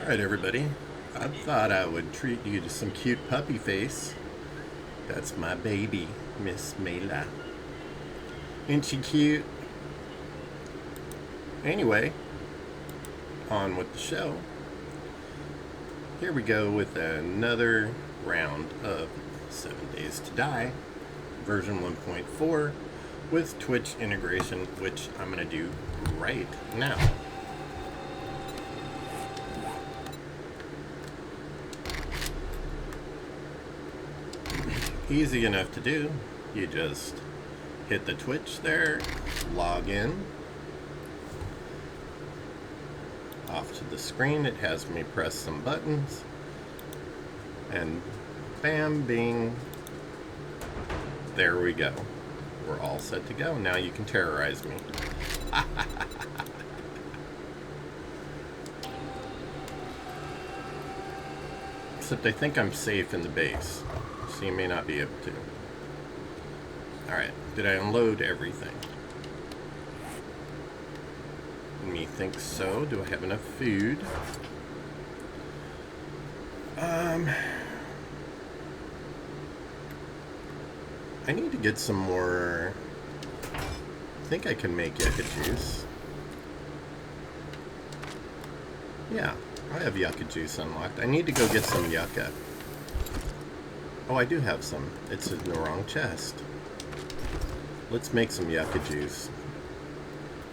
Alright everybody, I thought I would treat you to some cute puppy face. That's my baby, Miss Mayla. Isn't she cute? Anyway, on with the show. Here we go with another round of 7 Days to Die, version 1.4, with Twitch integration, which I'm going to do right now. Easy enough to do. You just hit the Twitch there, log in. Off to the screen, it has me press some buttons, and bam, bing, there we go. We're all set to go. Now you can terrorize me. Except I think I'm safe in the base, so you may not be able to. Alright, did I unload everything? Methinks so. Do I have enough food? I need to get some more. I think I can make yucca juice. Yeah, I have yucca juice unlocked. I need to go get some yucca. Oh, I do have some. It's in the wrong chest. Let's make some yucca juice.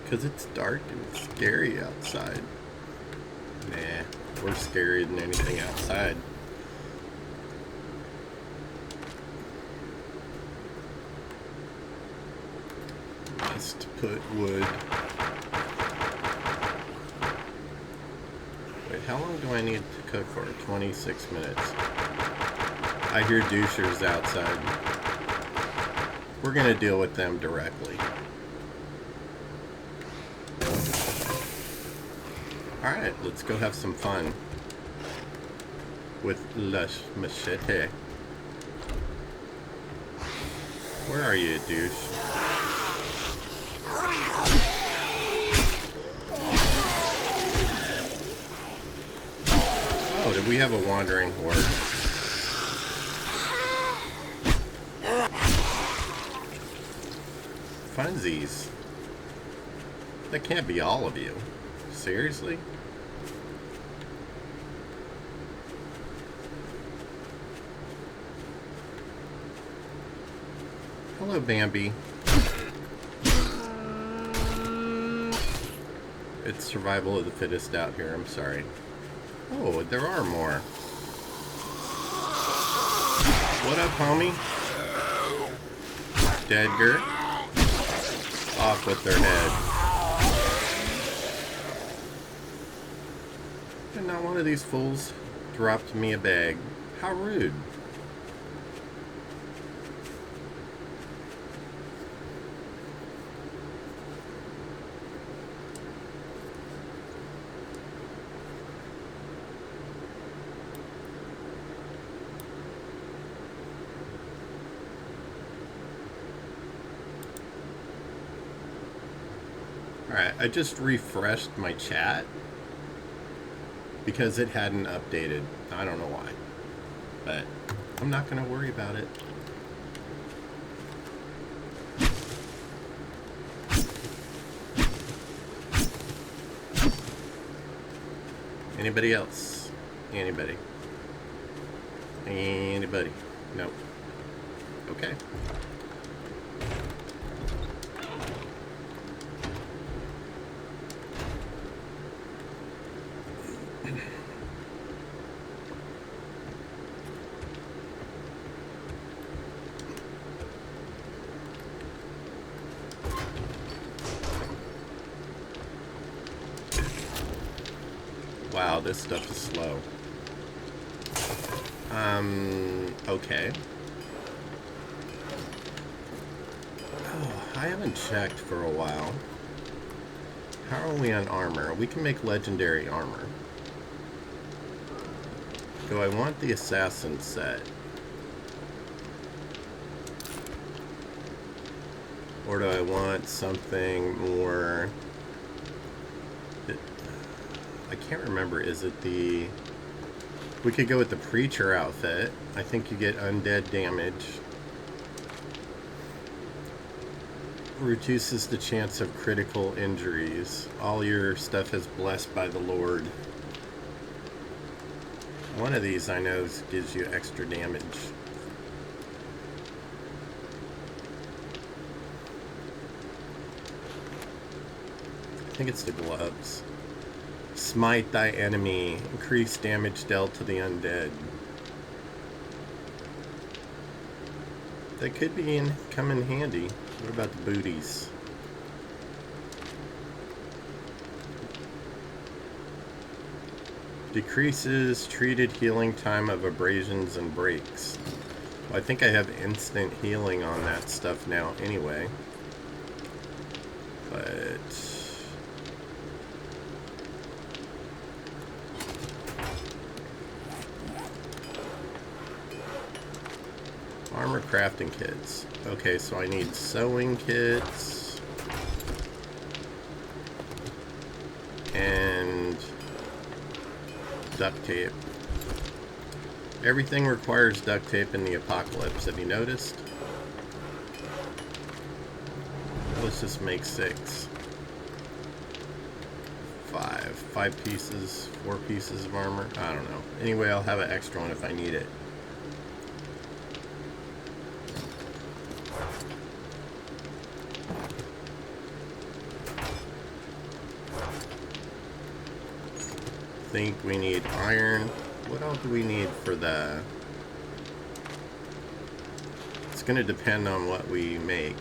Because it's dark and scary outside. Nah, we're scarier than anything outside. Must put wood. Wait, how long do I need to cook for? 26 minutes. I hear douchers outside. We're gonna deal with them directly. Alright, let's go have some fun with Lush Machete. Where are you, douche? Oh, did we have a wandering horde? Funsies. That can't be all of you. Seriously? Hello, Bambi. It's survival of the fittest out here, I'm sorry. Oh, there are more. What up, homie? Deadger. Off with their head. And not one of these fools dropped me a bag. How rude. Alright, I just refreshed my chat because it hadn't updated. I don't know why, but I'm not going to worry about it. Anybody else? Anybody? Anybody? Nope. Okay. Wow, this stuff is slow. Okay. Oh, I haven't checked for a while. How are we on armor? We can make legendary armor. Do I want the assassin set? Or do I want something more... I can't remember. Is it the... We could go with the Preacher outfit. I think you get undead damage. Reduces the chance of critical injuries. All your stuff is blessed by the Lord. One of these I know gives you extra damage. I think it's the gloves. Smite thy enemy. Increase damage dealt to the undead. That could come in handy. What about the booties? Decreases treated healing time of abrasions and breaks. Well, I think I have instant healing on that stuff now anyway. But... Armor crafting kits. Okay, so I need sewing kits. And duct tape. Everything requires duct tape in the apocalypse. Have you noticed? Let's just make 6. 5 pieces, 4 pieces of armor. I don't know. Anyway, I'll have an extra one if I need it. Think we need iron. What else do we need for the... It's going to depend on what we make.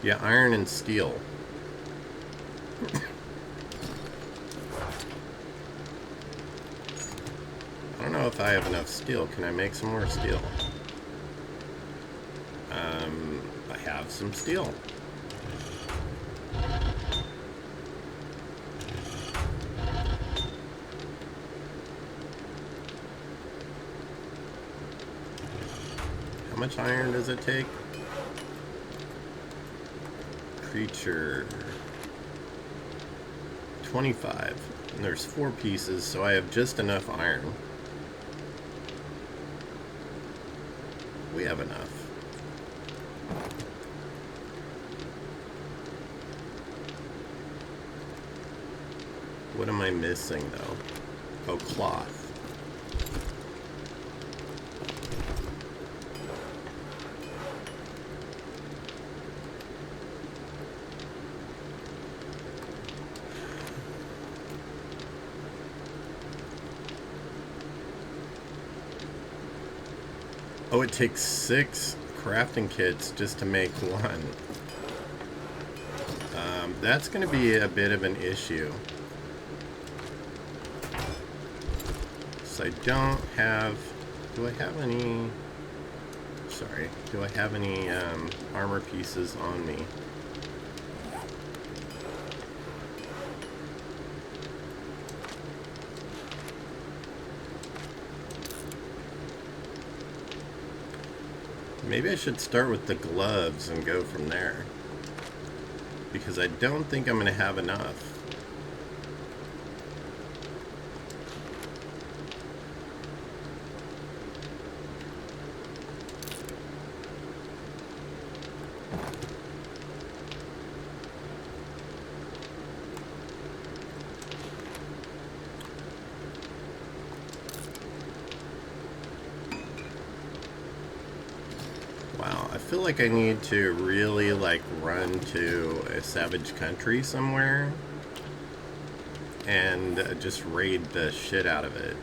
Yeah, iron and steel. I don't know if I have enough steel. Can I make some more steel? I have some steel. How much iron does it take? Creature 25. And there's 4 pieces, so I have just enough iron. We have enough. What am I missing though? Oh, cloth. Oh, it takes 6 crafting kits just to make one. That's going to be a bit of an issue. So I don't have... Do I have any... Sorry. Do I have any armor pieces on me? Maybe I should start with the gloves and go from there. Because I don't think I'm going to have enough. I feel like I need to really run to a savage country somewhere and just raid the shit out of it.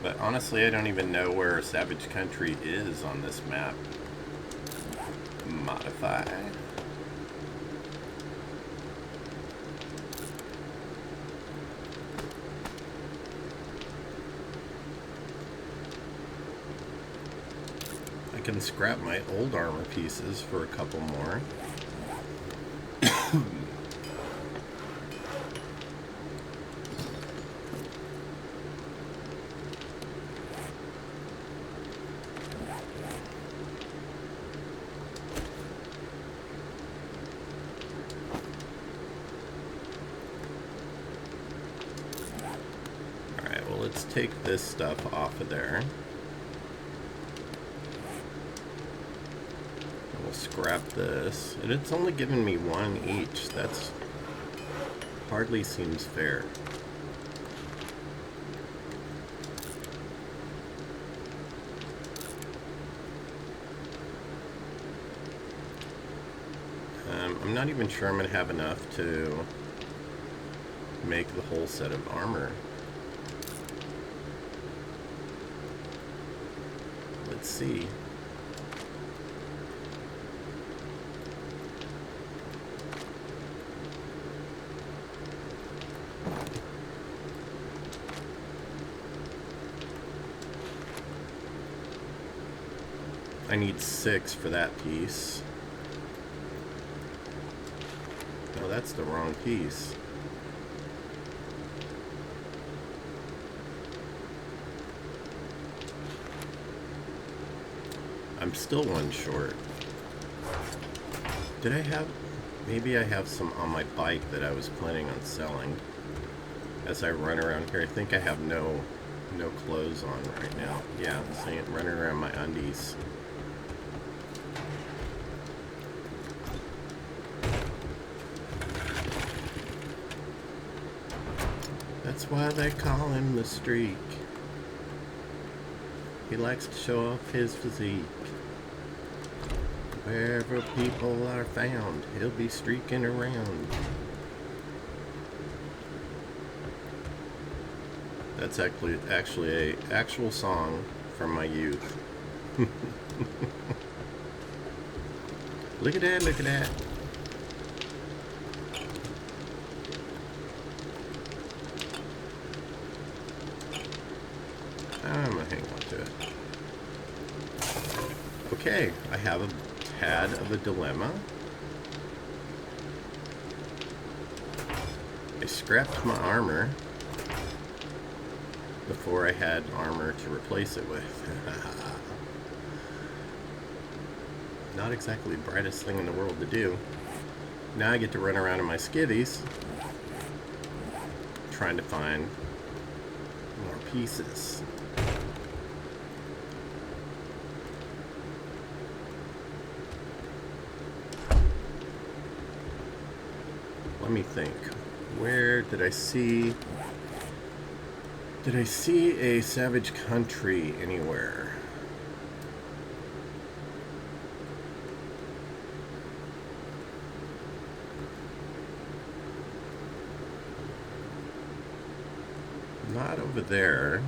But honestly, I don't even know where a savage country is on this map. Modify. I can scrap my old armor pieces for a couple more. take this stuff off of there. We'll scrap this. And it's only giving me one each. That's hardly seems fair. I'm not even sure I'm going to have enough to make the whole set of armor. Let's see. I need 6 for that piece. No, that's the wrong piece. I'm still one short. Did I have... Maybe I have some on my bike that I was planning on selling. As I run around here, I think I have no clothes on right now. Yeah, so I'm running around my undies. That's why they call him the Streak. He likes to show off his physique. Wherever people are found, he'll be streaking around. That's actually a actual song from my youth. Look at that, look at that. I'm gonna hang on to it. Okay, I have a tad of a dilemma. I scrapped my armor before I had armor to replace it with. Not exactly the brightest thing in the world to do. Now I get to run around in my skivvies trying to find more pieces. Let me think. Where did I see... Did I see a Savage Country anywhere? Not over there.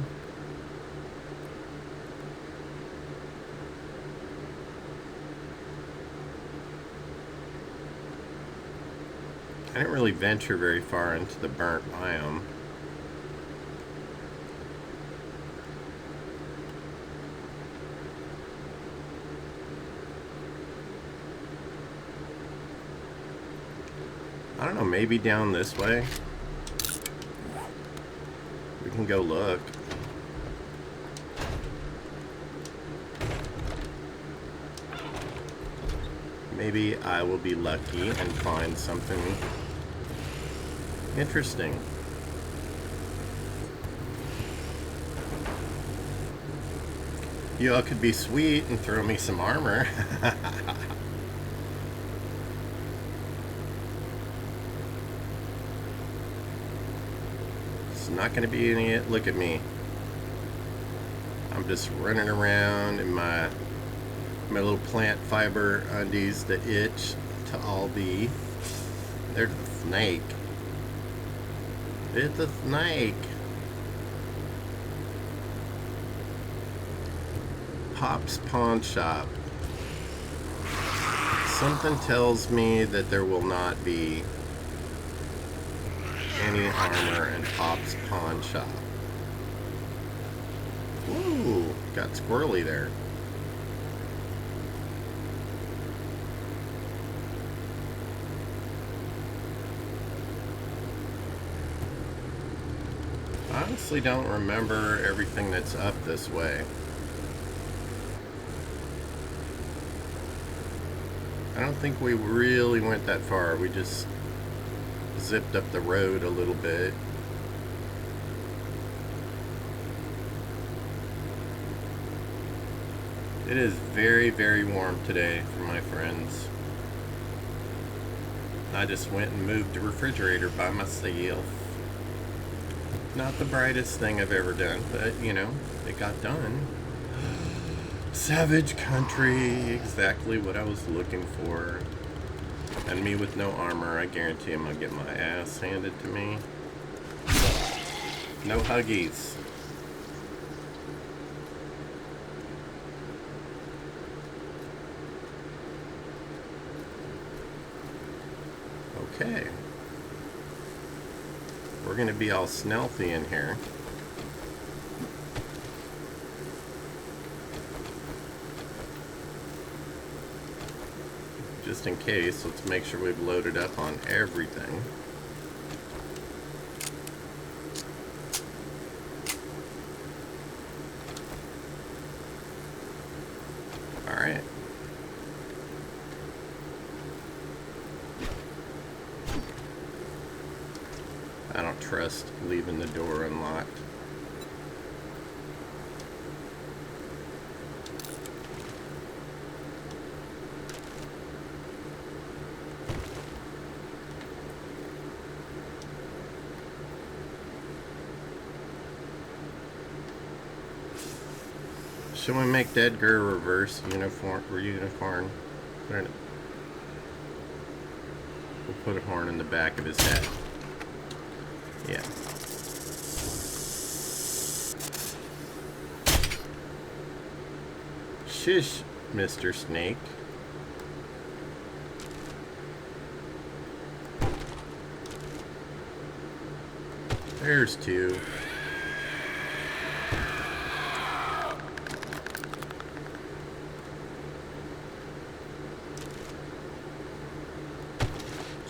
I didn't really venture very far into the burnt biome. I don't know, maybe down this way? We can go look. Maybe I will be lucky and find something interesting. You all could be sweet and throw me some armor. It's not going to be any... Look at me. I'm just running around in my little plant fiber undies that itch to all be. There's the snake. It's a snake. Pop's Pawn Shop. Something tells me that there will not be any armor in Pop's Pawn Shop. Ooh, got squirrely there. I honestly don't remember everything that's up this way. I don't think we really went that far. We just zipped up the road a little bit. It is very, very warm today for my friends. I just went and moved the refrigerator by myself. Not the brightest thing I've ever done, but you know, it got done. Savage country, exactly what I was looking for. And me with no armor, I guarantee I'm gonna get my ass handed to me. No huggies. Okay. We're gonna be all stealthy in here. Just in case, let's make sure we've loaded up on everything. Alright. I don't trust leaving the door unlocked. Should we make Edgar a reverse uniform? We'll put a horn in the back of his head. Yeah. Shish, Mr. Snake. There's two.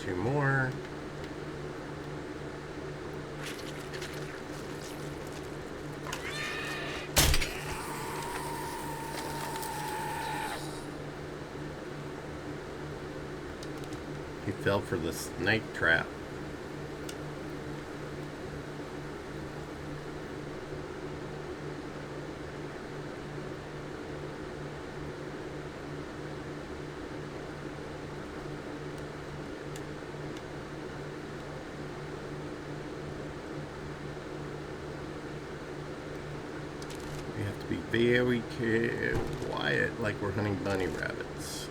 Two more. He fell for the snake trap. We have to be very quiet, like we're hunting bunny rabbits.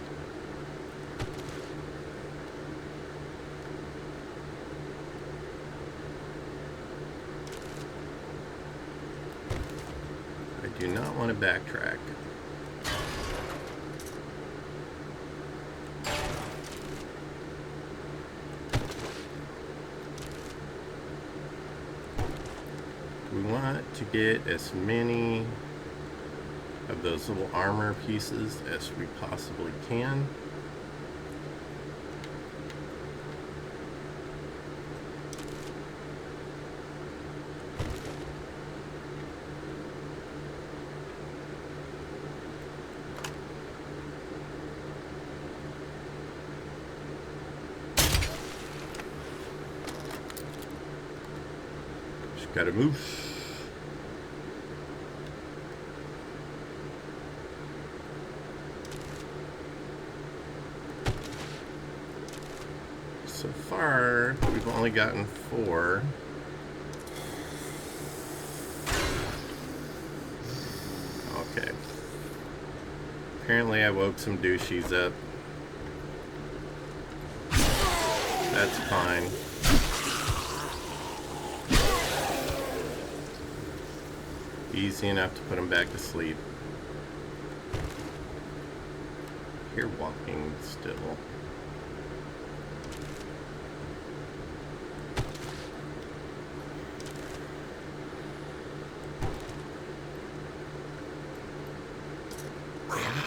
I do not want to backtrack. We want to get as many of those little armor pieces as we possibly can. Just gotta move. So far, we've only gotten 4. Okay. Apparently I woke some douchies up. That's fine. Easy enough to put them back to sleep. You're walking still.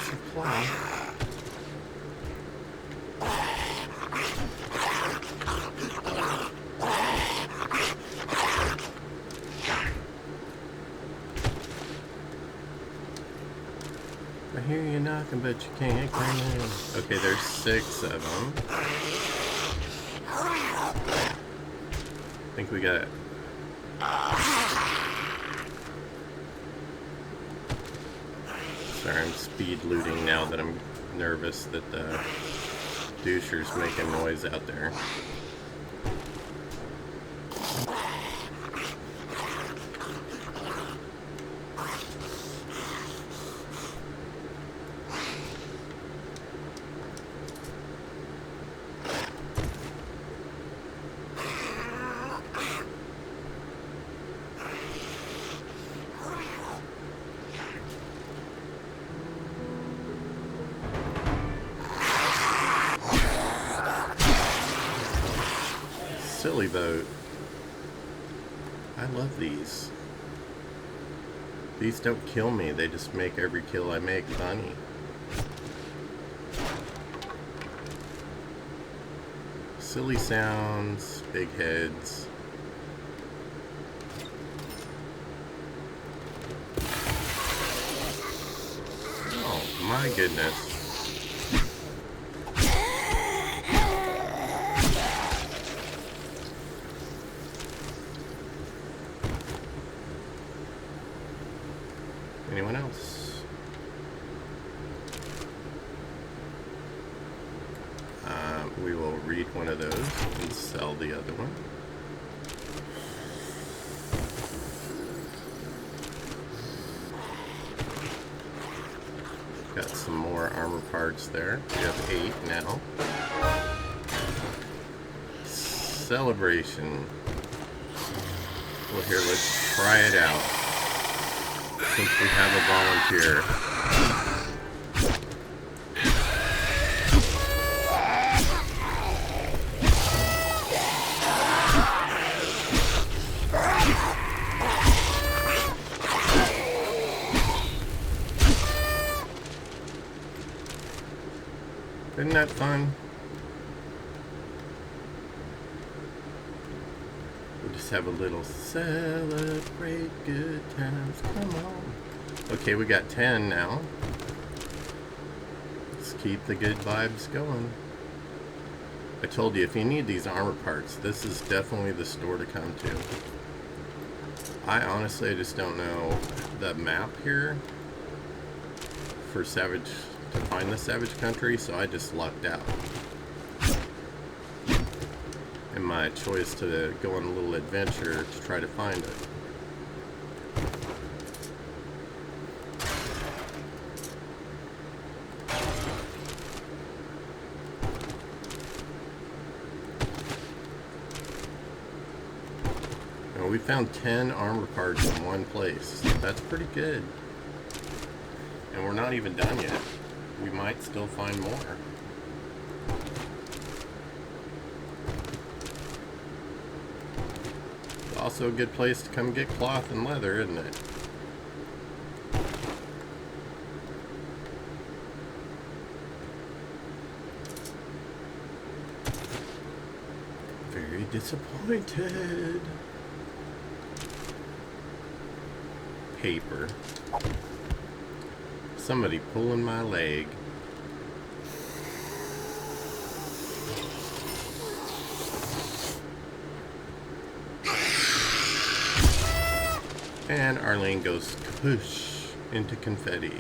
Supply. I hear you knocking, but you can't come in. Okay, there's 6 of them. I think we got it. Sorry, I'm speed looting now that I'm nervous that the doucher's making noise out there. Silly boat. I love these. These don't kill me, they just make every kill I make funny. Silly sounds, big heads. Oh my goodness. Anyone else? We will read one of those and sell the other one. Got some more armor parts there. We have 8 now. Celebration. Well, here, let's try it out. Since we have a volunteer. Isn't that fun? We'll just have a little celebrate good times. Come on. Okay, we got 10 now. Let's keep the good vibes going. I told you, if you need these armor parts, this is definitely the store to come to. I honestly just don't know the map here for Savage, to find the Savage Country, so I just lucked out. And my choice to go on a little adventure to try to find it. We found 10 armor parts in one place. That's pretty good. And we're not even done yet. We might still find more. It's also a good place to come get cloth and leather, isn't it? Very disappointed. Paper. Somebody pulling my leg. And Arlene goes kapoosh into confetti.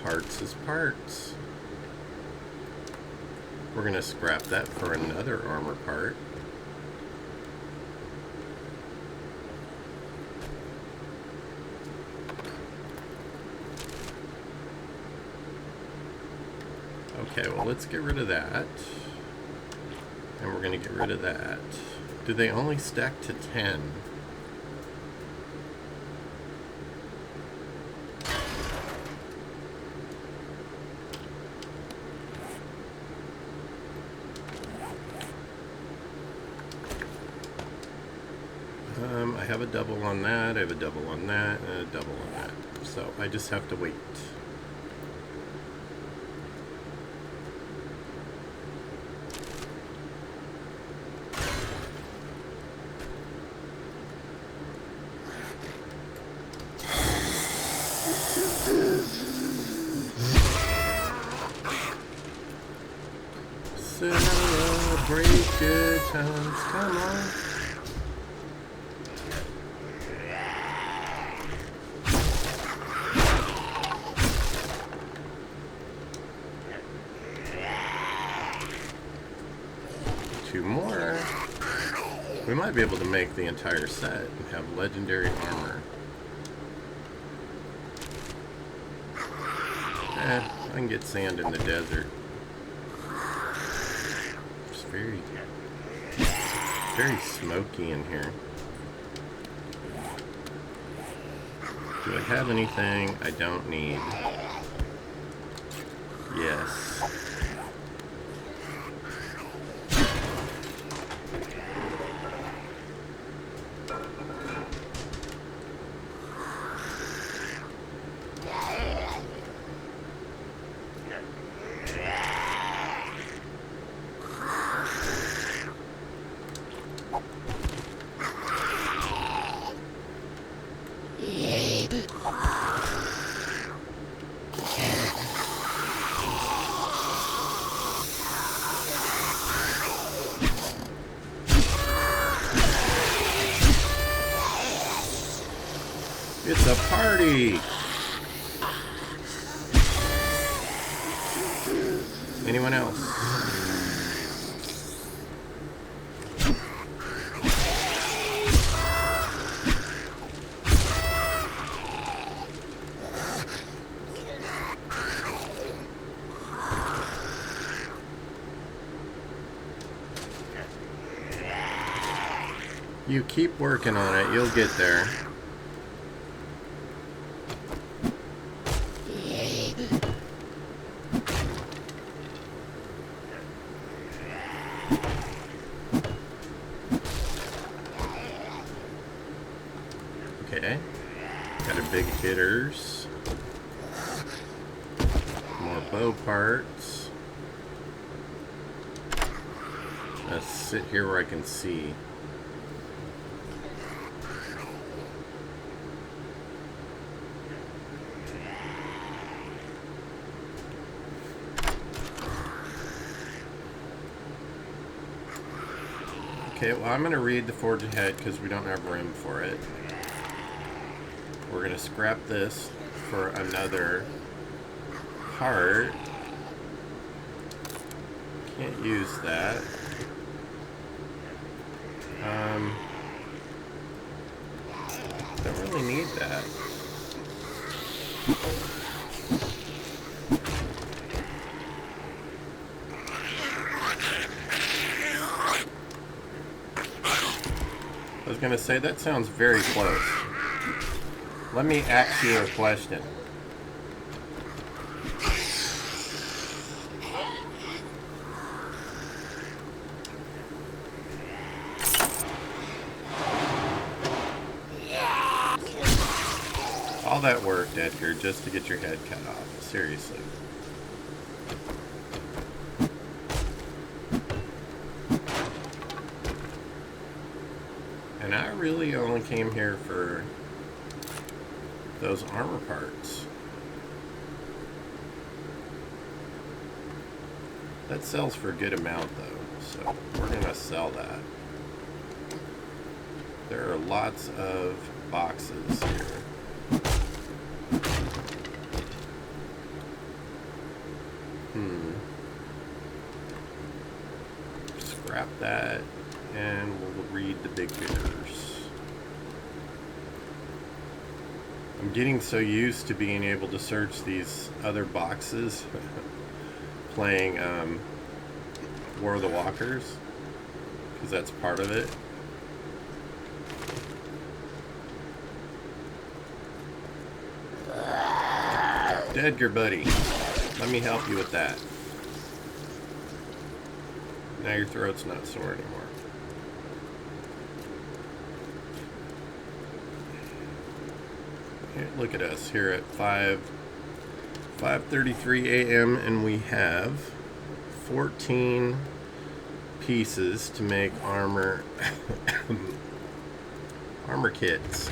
Parts is parts. We're gonna scrap that for another armor part. Okay, well, let's get rid of that. And we're going to get rid of that. Do they only stack to 10? I have a double on that, I have a double on that, and a double on that. So I just have to wait. Celebrate good times, come on. We might be able to make the entire set and have legendary armor. I can get sand in the desert. It's very smoky in here. Do I have anything I don't need? Yes. It's a party! Anyone else? You keep working on it, you'll get there. Okay, got our big hitters, more bow parts. Let's sit here where I can see. Okay, well, I'm going to read the forge ahead because we don't have room for it. We're going to scrap this for another heart. Can't use that. Don't really need that. I was gonna say, that sounds very close. Let me ask you a question. All that work, Edgar, just to get your head cut off. Seriously. And I really only came here for those armor parts. That sells for a good amount though, so we're gonna sell that. There are lots of boxes here. Scrap that, and we'll read the big hitters. I'm getting so used to being able to search these other boxes playing War of the Walkers, because that's part of it. Edgar, buddy, let me help you with that. Now your throat's not sore anymore. Here, look at us here at 5:33 a.m. and we have 14 pieces to make armor kits.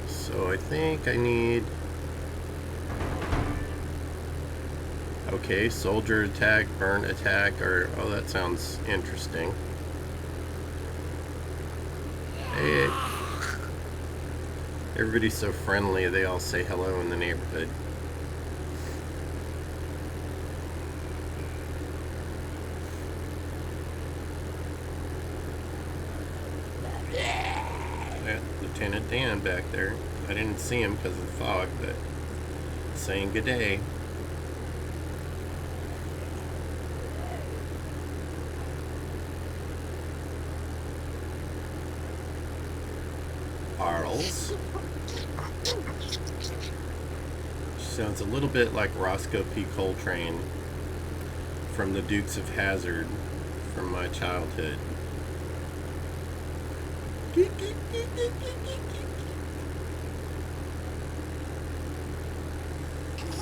So I think I need... Okay, soldier attack, burn attack, or... Oh, that sounds interesting. Everybody's so friendly, they all say hello in the neighborhood. That Lieutenant Dan back there. I didn't see him because of the fog, but saying good day. Arls. Sounds a little bit like Roscoe P. Coltrane from the Dukes of Hazzard from my childhood.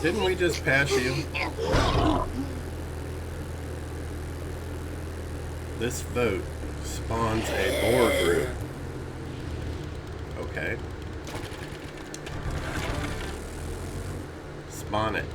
Didn't we just pass you? This vote spawns a boar group. Okay. Spawn it.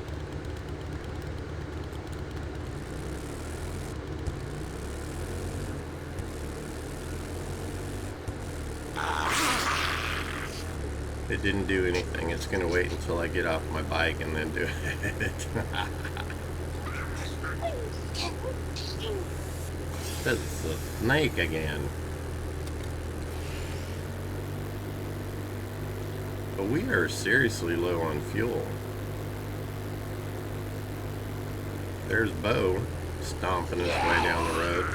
It didn't do anything. It's going to wait until I get off my bike and then do it. That's a snake again. But we are seriously low on fuel. There's Bo stomping his way down the road.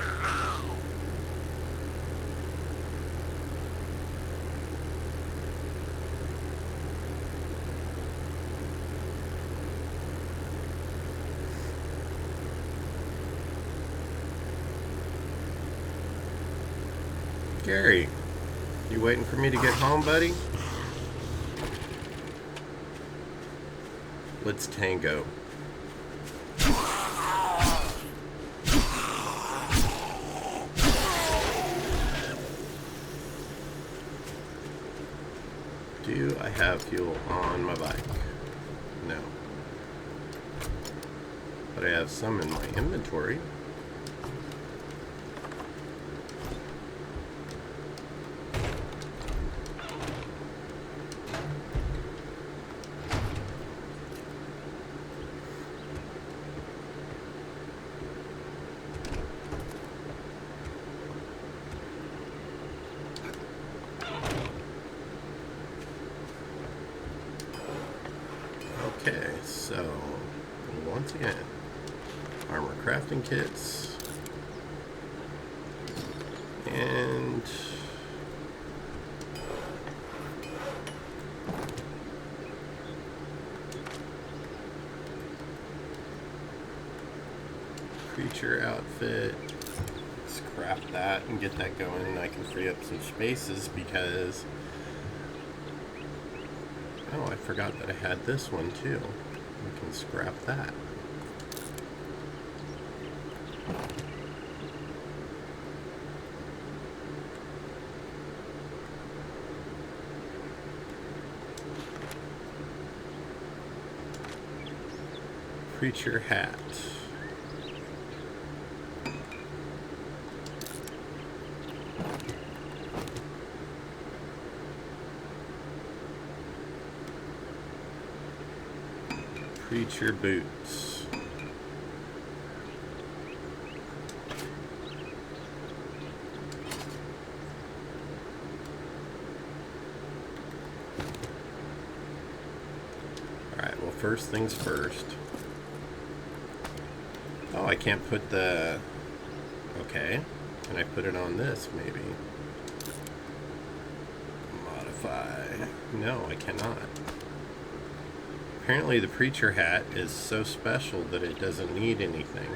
Gary, you waiting for me to get home, buddy? Let's tango. Do I have fuel on my bike? No. But I have some in my inventory. Okay, so once again, armor crafting kits and creature outfit. Scrap that and get that going, and I can free up some spaces because oh, I forgot that I had this one too. We can scrap that. Preacher hat. Preacher boots. Alright, well, first things first. Oh, I can't put the... Okay. Can I put it on this, maybe? Modify. No, I cannot. Apparently the preacher hat is so special that it doesn't need anything.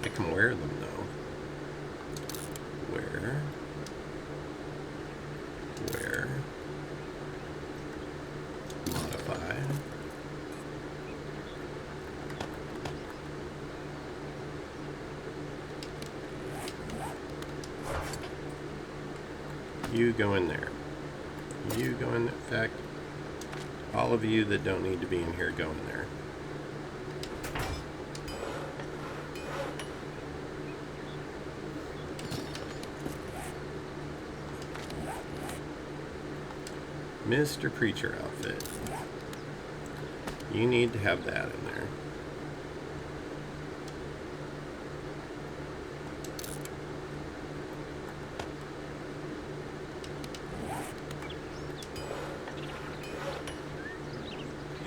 I can wear them though. Wear. Modify. You go in there. You go in there. In fact, all of you that don't need to be in here, go in there. Mr. Preacher outfit. You need to have that in there.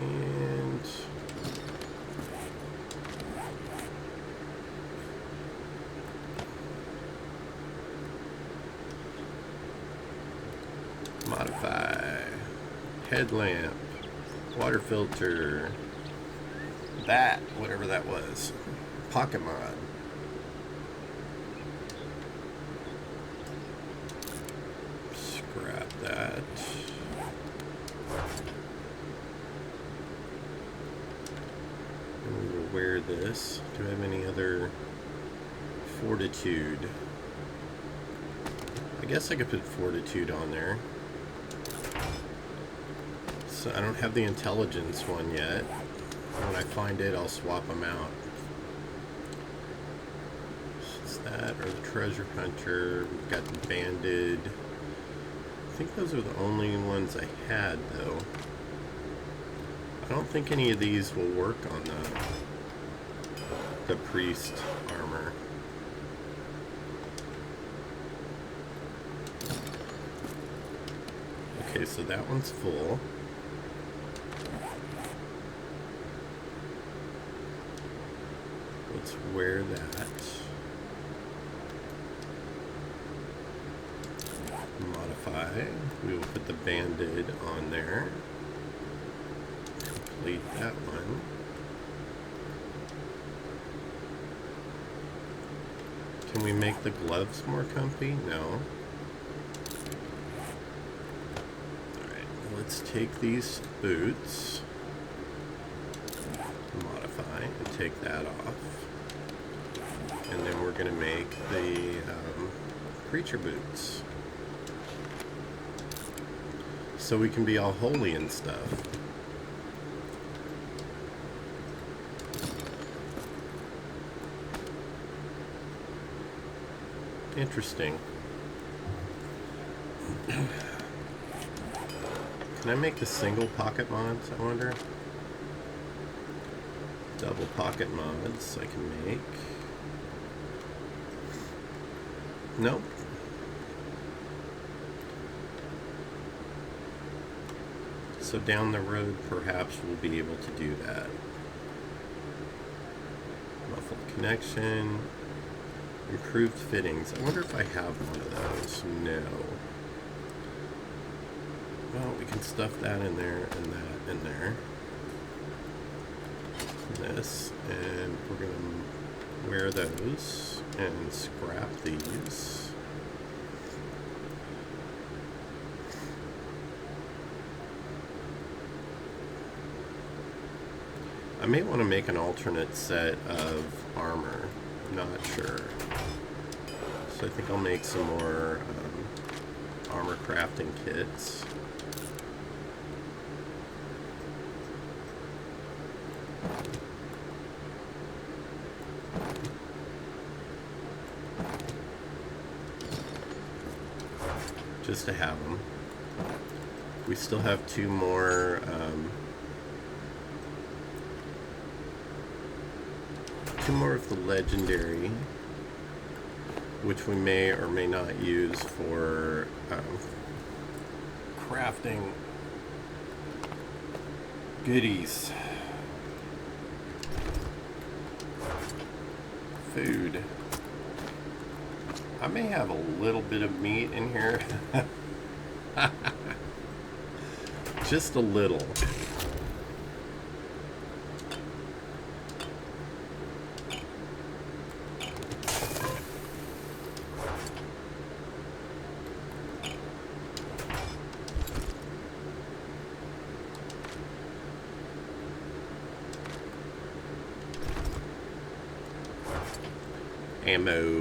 And modify headlamp, water filter, that, whatever that was, pocket mod. Scrap that. And we will wear this. Do I have any other fortitude? I guess I could put fortitude on there. So I don't have the intelligence one yet. When I find it, I'll swap them out. It's that or the treasure hunter. We've got the banded. I think those are the only ones I had, though. I don't think any of these will work on the priest armor. Okay, so that one's full. Let's wear that. Modify. We will put the banded on there. Complete that one. Can we make the gloves more comfy? No. Alright, let's take these boots, modify, and take that off. And then we're going to make the preacher boots. So we can be all holy and stuff. Interesting. Can I make the single pocket mods, I wonder? Double pocket mods I can make. Nope. So down the road, perhaps we'll be able to do that. Muffled connection. Improved fittings. I wonder if I have one of those. No. Well, we can stuff that in there and that in there. This. And we're going to wear those and scrap these. I may want to make an alternate set of armor. Not sure. So I think I'll make some more armor crafting kits. Just to have them. We still have two more of the legendary, which we may or may not use for crafting goodies. Food. I may have a little bit of meat in here. Just a little. Ammo.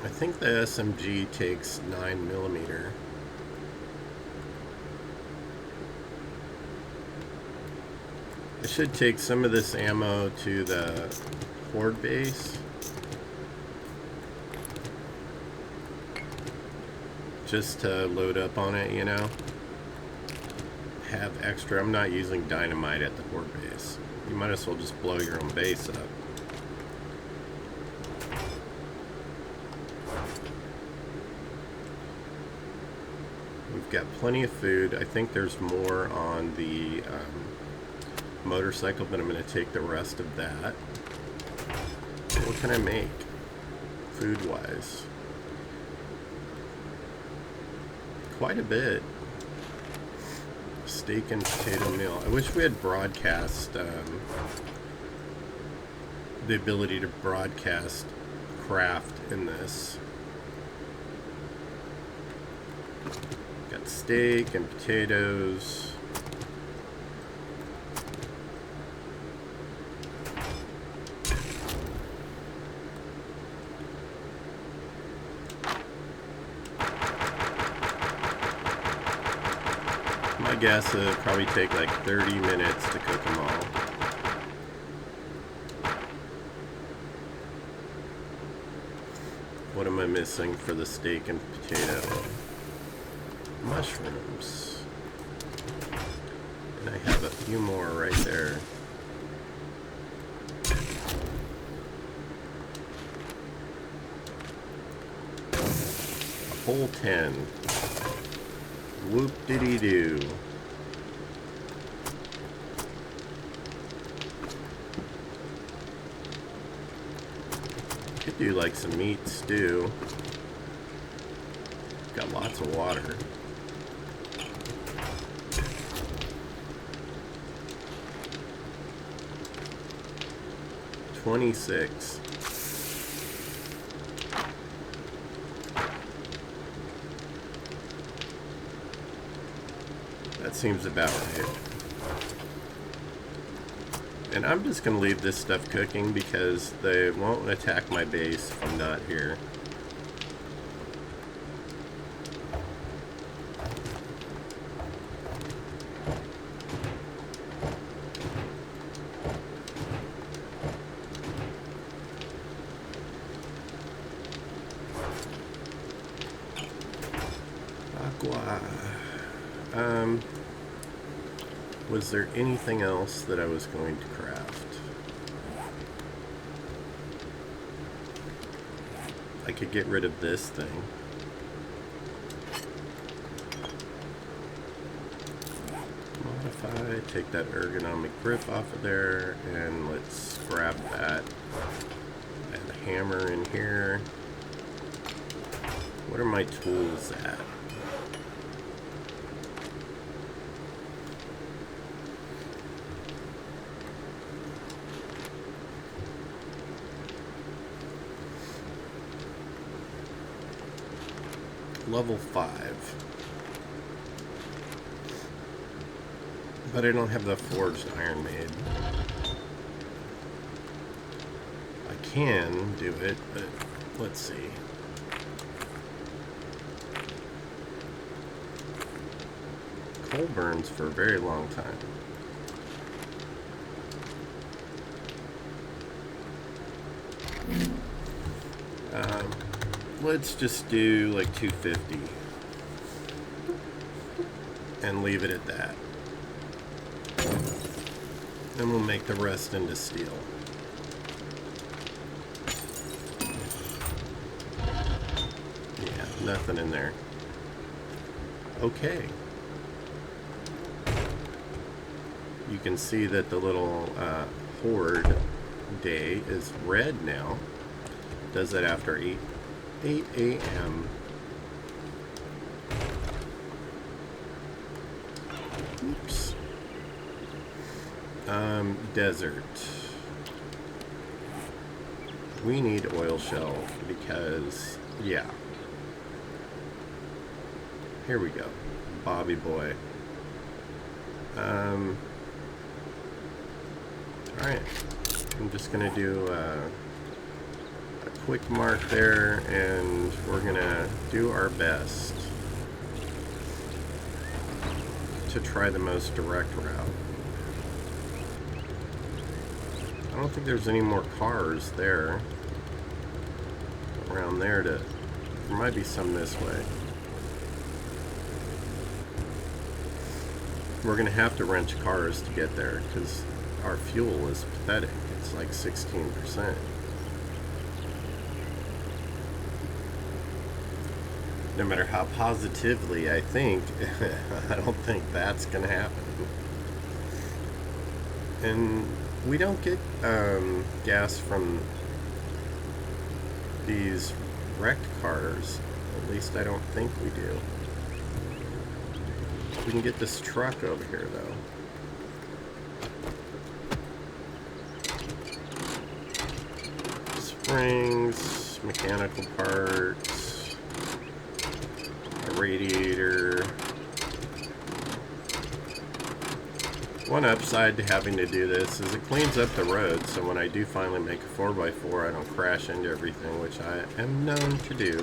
I think the SMG takes 9mm. I should take some of this ammo to the Horde base. Just to load up on it, you know. Have extra. I'm not using dynamite at the Horde base. You might as well just blow your own base up. We've got plenty of food. I think there's more on the motorcycle, but I'm going to take the rest of that. What can I make food-wise? Quite a bit. Steak and potato meal. I wish we had broadcast, the ability to broadcast craft in this. Got steak and potatoes. My guess it'll probably take like 30 minutes to cook them all. What am I missing for the steak and potato? Mushrooms. And I have a few more right there. A whole 10. Whoop-diddy-doo. Could do like some meat stew. Got lots of water. $26. That seems about right. And I'm just going to leave this stuff cooking because they won't attack my base if I'm not here. Aqua. Was there anything else that I was going to craft? I could get rid of this thing. Modify, take that ergonomic grip off of there, and let's grab that. Add a hammer in here. What are my tools at? Level 5. But I don't have the forged iron made. I can do it, but let's see. Coal burns for a very long time. Let's just do like 250 and leave it at that. Then we'll make the rest into steel. Yeah, nothing in there. Okay. You can see that the little Horde day is red now. Does that after 8 a.m. Oops. Desert. We need oil shell because, yeah. Here we go. Bobby boy. Alright. I'm just gonna do a quick mark there, and we're gonna do our best to try the most direct route. I don't think there's any more cars there. Around there to... There might be some this way. We're going to have to wrench cars to get there because our fuel is pathetic. It's like 16%. No matter how positively I think, I don't think that's going to happen. And we don't get gas from these wrecked cars. At least I don't think we do. We can get this truck over here, though. Springs, mechanical parts, a radiator. One upside to having to do this is it cleans up the road, so when I do finally make a 4x4, I don't crash into everything, which I am known to do.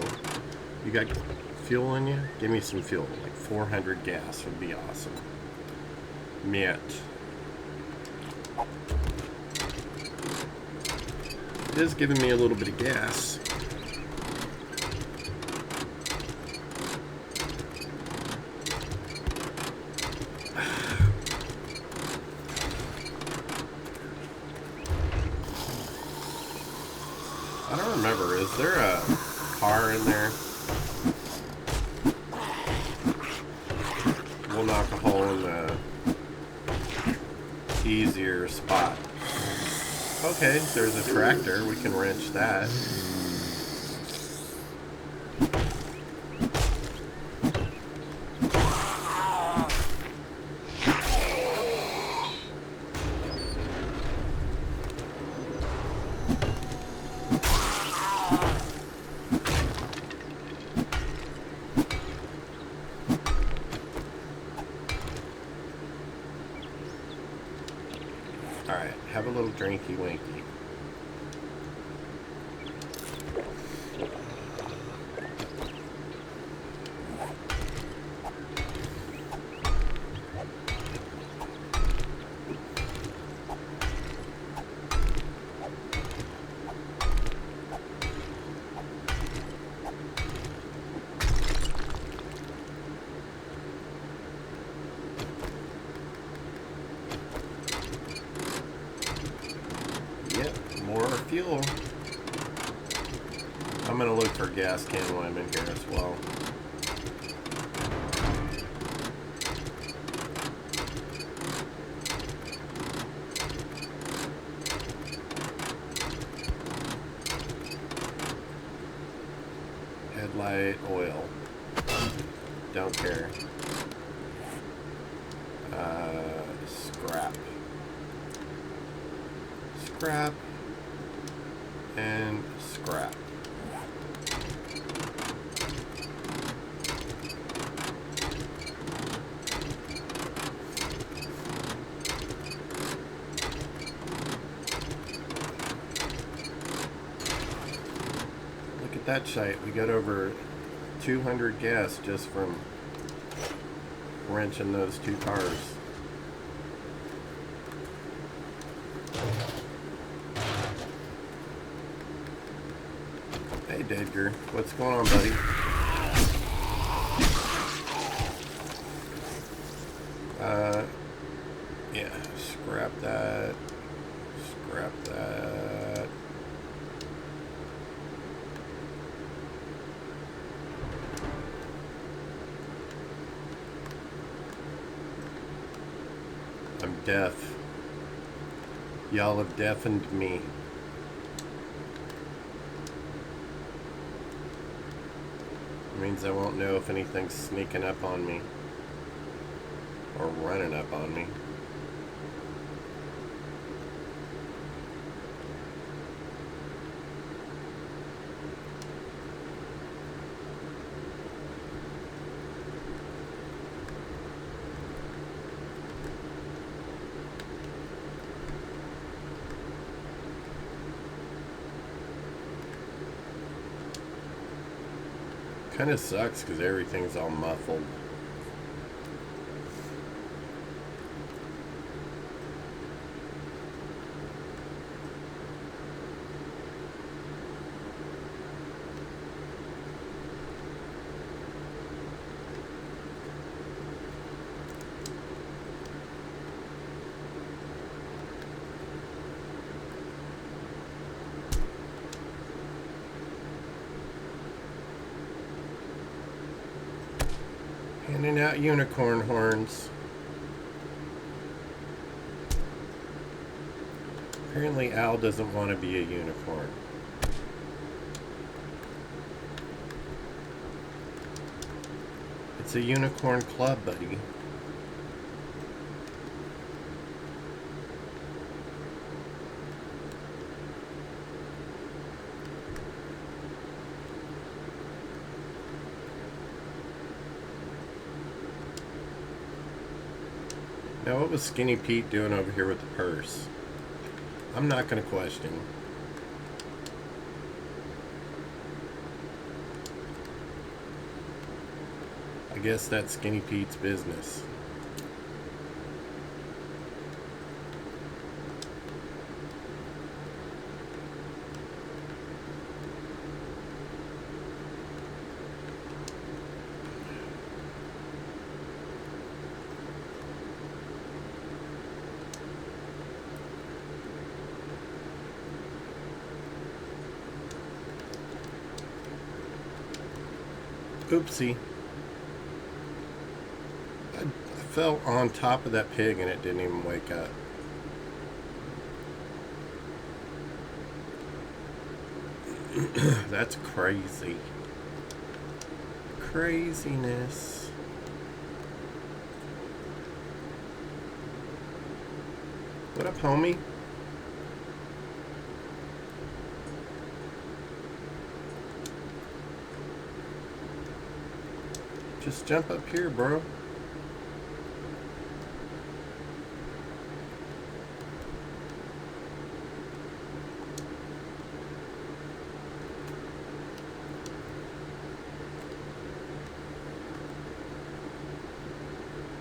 You got fuel in you? Give me some fuel. Like 400 gas would be awesome. Miet. It is giving me a little bit of gas. I don't remember. Is there a car in there? We'll knock a hole in the easier spot. Okay, there's a tractor. We can wrench that. Alright, have a little drinky winky. More fuel. I'm gonna look for a gas can when I'm in here as well. Headlight oil. Don't care. Scrap. Scrap. And scrap. Look at that shite. We got over 200 gas just from wrenching those two cars. Hey, Dedger, what's going on, buddy? Yeah, scrap that. Scrap that. I'm deaf. Y'all have deafened me. Means I won't know if anything's sneaking up on me or running up on me. Kind of sucks because everything's all muffled. Handing out unicorn horns. Apparently Al doesn't want to be a unicorn. It's a unicorn club, buddy. Now, what was Skinny Pete doing over here with the purse? I'm not going to question. I guess that's Skinny Pete's business. Oopsie. I fell on top of that pig and it didn't even wake up. That's crazy. Craziness. What up, homie? Just jump up here, bro.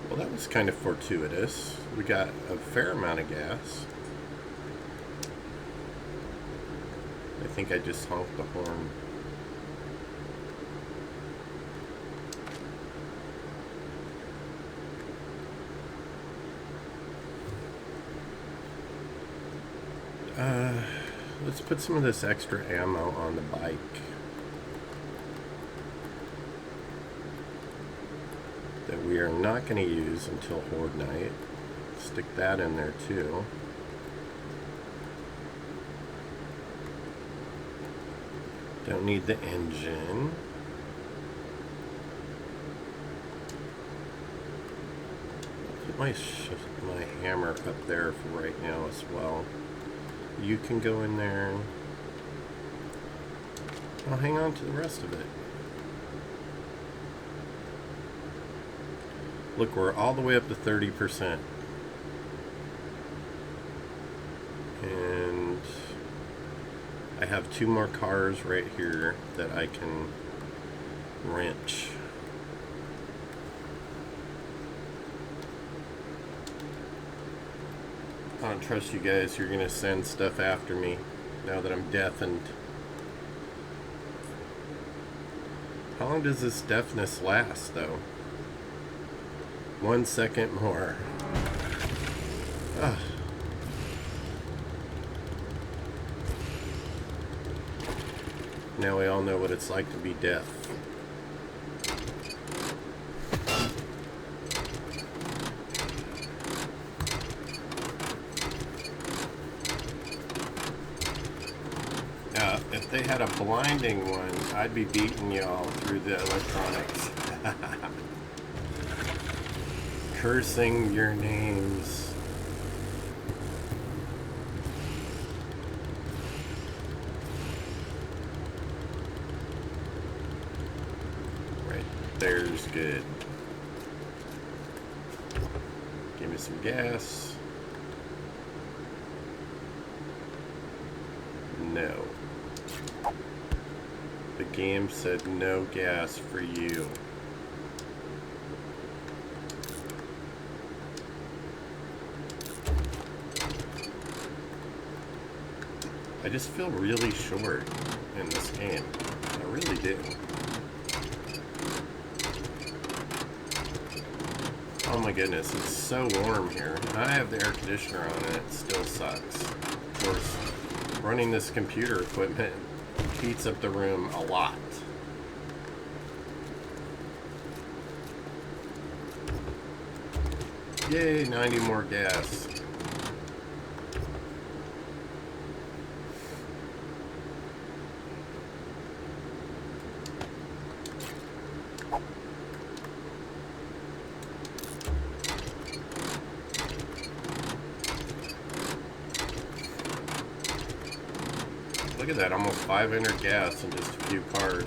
Well, that was kind of fortuitous. We got a fair amount of gas. I think I just honked the horn. Let's put some of this extra ammo on the bike. That we are not going to use until Horde night. Stick that in there too. Don't need the engine. Put my hammer up there for right now as well. You can go in there. I'll hang on to the rest of it. Look, we're all the way up to 30%. And I have 2 more cars right here that I can wrench. I don't trust you guys. You're gonna send stuff after me now that I'm deafened. How long does this deafness last, though? 1 second more. Ugh. Now we all know what it's like to be deaf. If they had a blinding one, I'd be beating y'all through the electronics. Cursing your names. Right there's good. Give me some gas. No. The game said no gas for you. I just feel really short in this game. I really do. Oh my goodness, it's so warm here. I have the air conditioner on and it still sucks. Of course, running this computer equipment heats up the room a lot. Yay, 90 more gas. Look at that, almost 500 gas in just a few cars.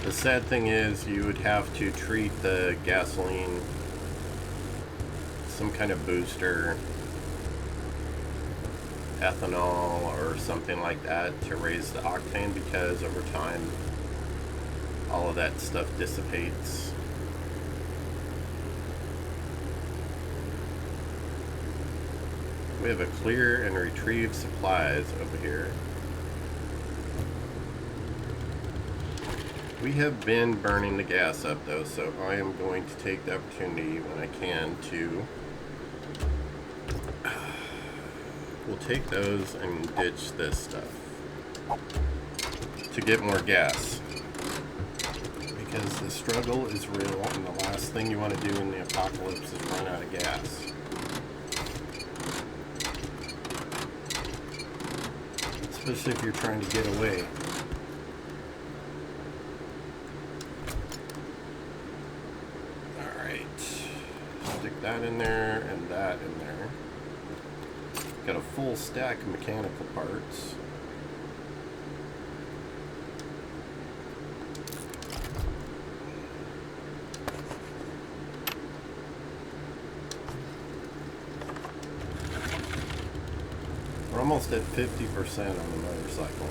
The sad thing is you would have to treat the gasoline some kind of booster, ethanol or something like that to raise the octane, because over time all of that stuff dissipates. We have a clear and retrieve supplies over here. We have been burning the gas up though, so I am going to take the opportunity when I can to we'll take those and ditch this stuff to get more gas, because the struggle is real and the last thing you want to do in the apocalypse is run out of gas. Especially if you're trying to get away. That in there and that in there. Got a full stack of mechanical parts. We're almost at 50% on the motorcycle.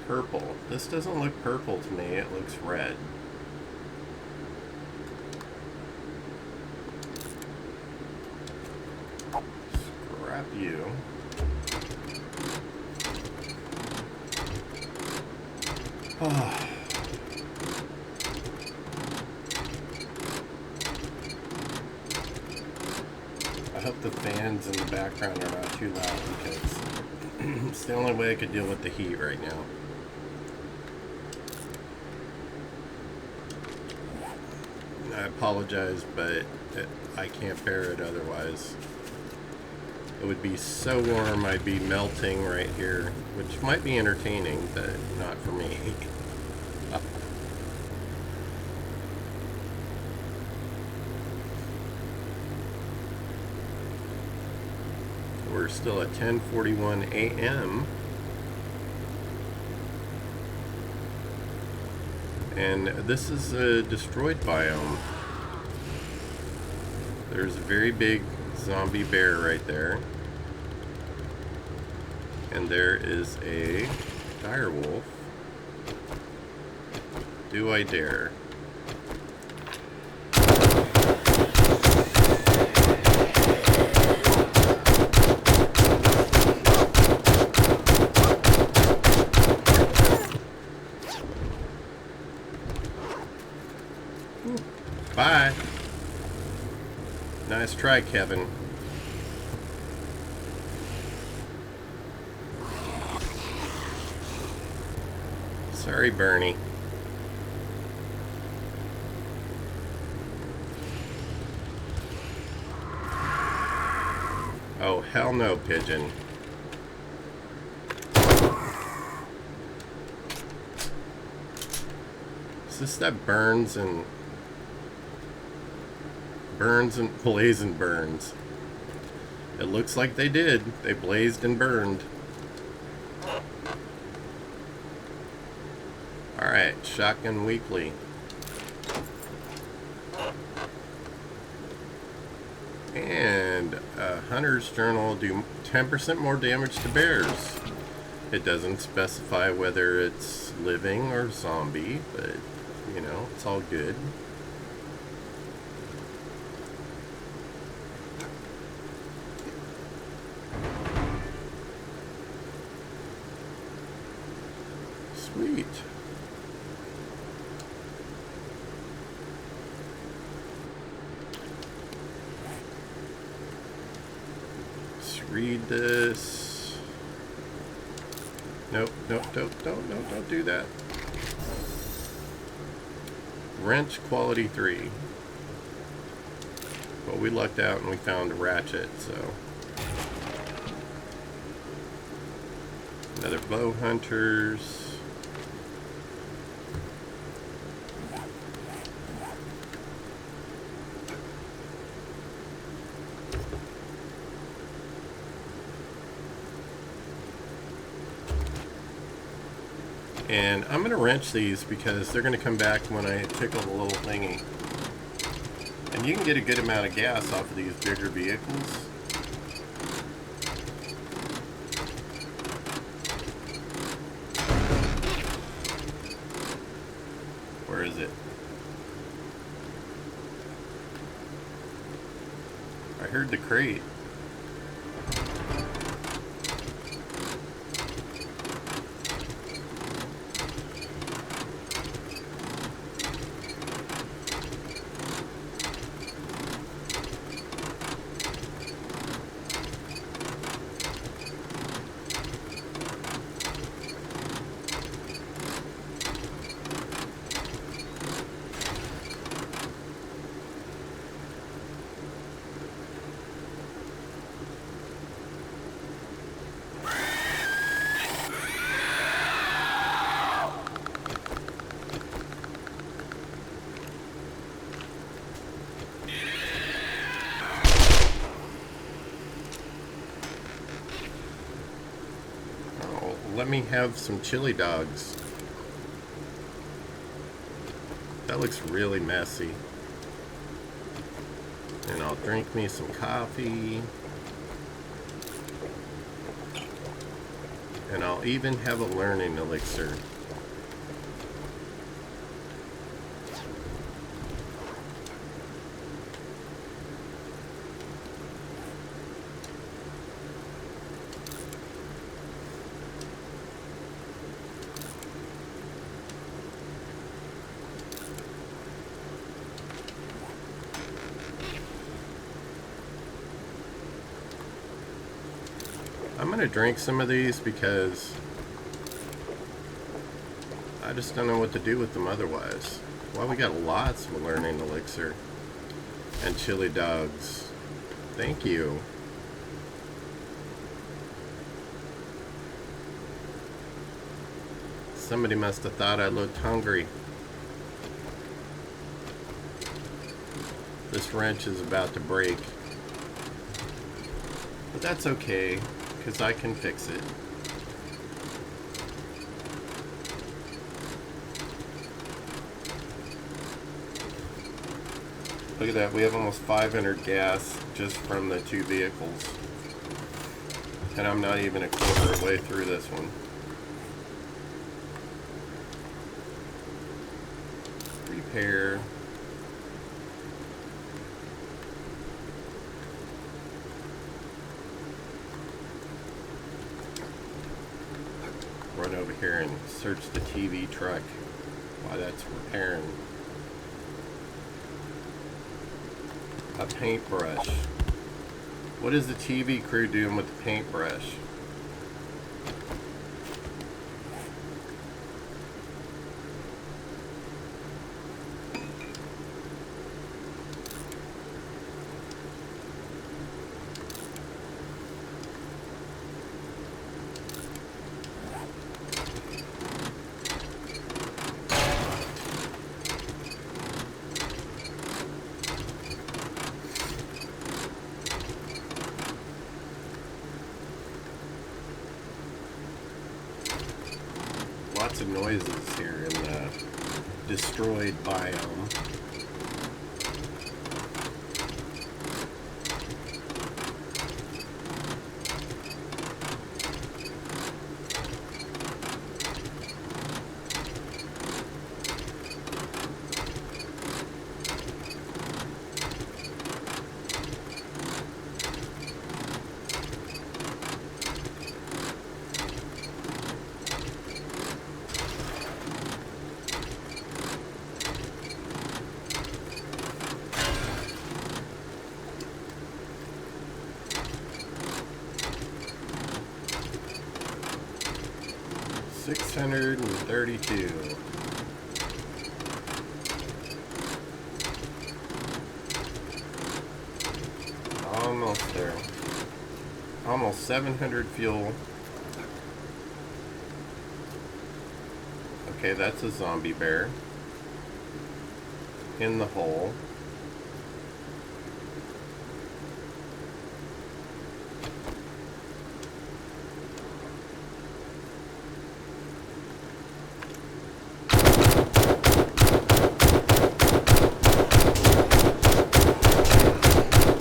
Purple. This doesn't look purple to me, it looks red. Scrap you. Oh. I hope the fans in the background are not too loud, because it's the only way I could deal with the heat right now. I apologize, but I can't bear it otherwise. It would be so warm I'd be melting right here, which might be entertaining, but not for me. We're still at 10:41 a.m. And this is a destroyed biome. There's a very big zombie bear right there. And there is a dire wolf. Do I dare? Bye. Nice try, Kevin. Sorry, Bernie. Oh, hell no, pigeon. Is this that burns and blaze and burns? It looks like they did. They blazed and burned. Alright, Shotgun Weekly. And Hunter's Journal do 10% more damage to bears. It doesn't specify whether it's living or zombie, but, you know, it's all good. Sweet. Let's read this. Nope, don't do that. Wrench quality 3. Well, we lucked out and we found a ratchet, so. Another bow hunters. And I'm going to wrench these because they're going to come back when I tickle the little thingy. And you can get a good amount of gas off of these bigger vehicles. Where is it? I heard the crate. Let me have some chili dogs. That looks really messy. And I'll drink me some coffee. And I'll even have a learning elixir. I'm going to drink some of these because I just don't know what to do with them otherwise. Well, we got lots of learning elixir and chili dogs. Thank you. Somebody must have thought I looked hungry. This wrench is about to break. But that's okay, because I can fix it. Look at that, we have almost 500 gas just from the two vehicles. And I'm not even a quarter of the way through this one. Repair. Run over here and search the TV truck while that's repairing. A paintbrush. What is the TV crew doing with the paintbrush? Lots of noises here in the destroyed biome. 632. Almost there. Almost 700 fuel. Okay, that's a zombie bear in the hole.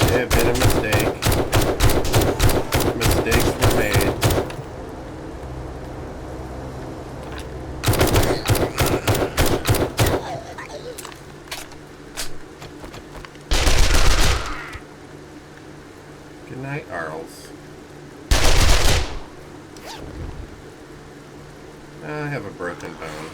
May have been a mistake. Mistakes were made. Good night, Arls. I have a broken bone.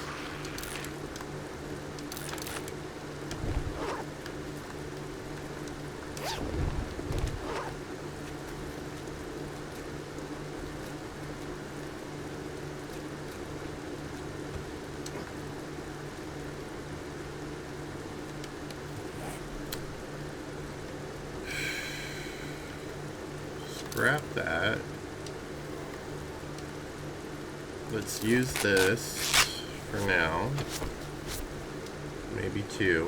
Scrap that. Let's use this for now. Maybe two.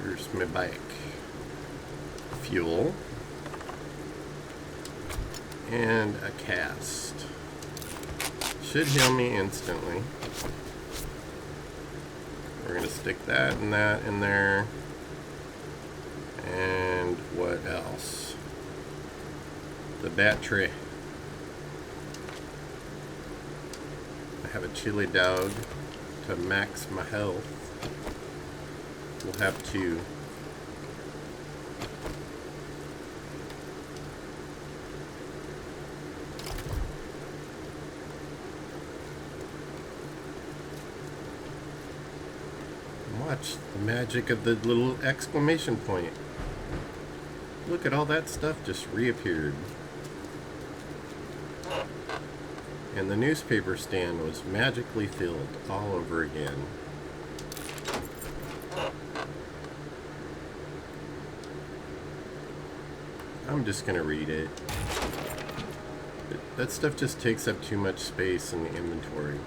Where's my bike? Fuel. And a cast. Should heal me instantly. We're going to stick that and that in there. And what else? The battery. I have a chili dog to max my health. We'll have two. Watch the magic of the little exclamation point. Look at all that stuff just reappeared. And the newspaper stand was magically filled all over again. I'm just gonna read it. That stuff just takes up too much space in the inventory.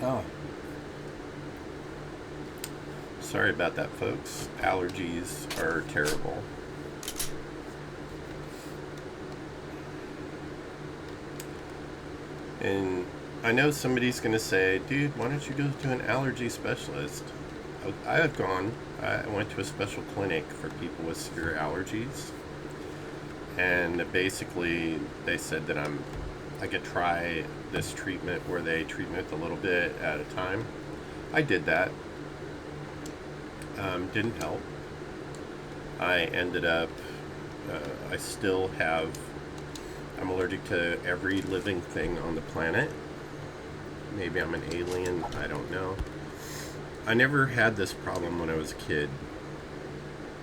Oh. Sorry about that, folks. Allergies are terrible. And I know somebody's going to say, dude, why don't you go to an allergy specialist? I have gone. I went to a special clinic for people with severe allergies. And basically, they said that I could try this treatment where they treat me with a little bit at a time. I did that. Didn't help. I ended up, I still have, I'm allergic to every living thing on the planet. Maybe I'm an alien, I don't know. I never had this problem when I was a kid.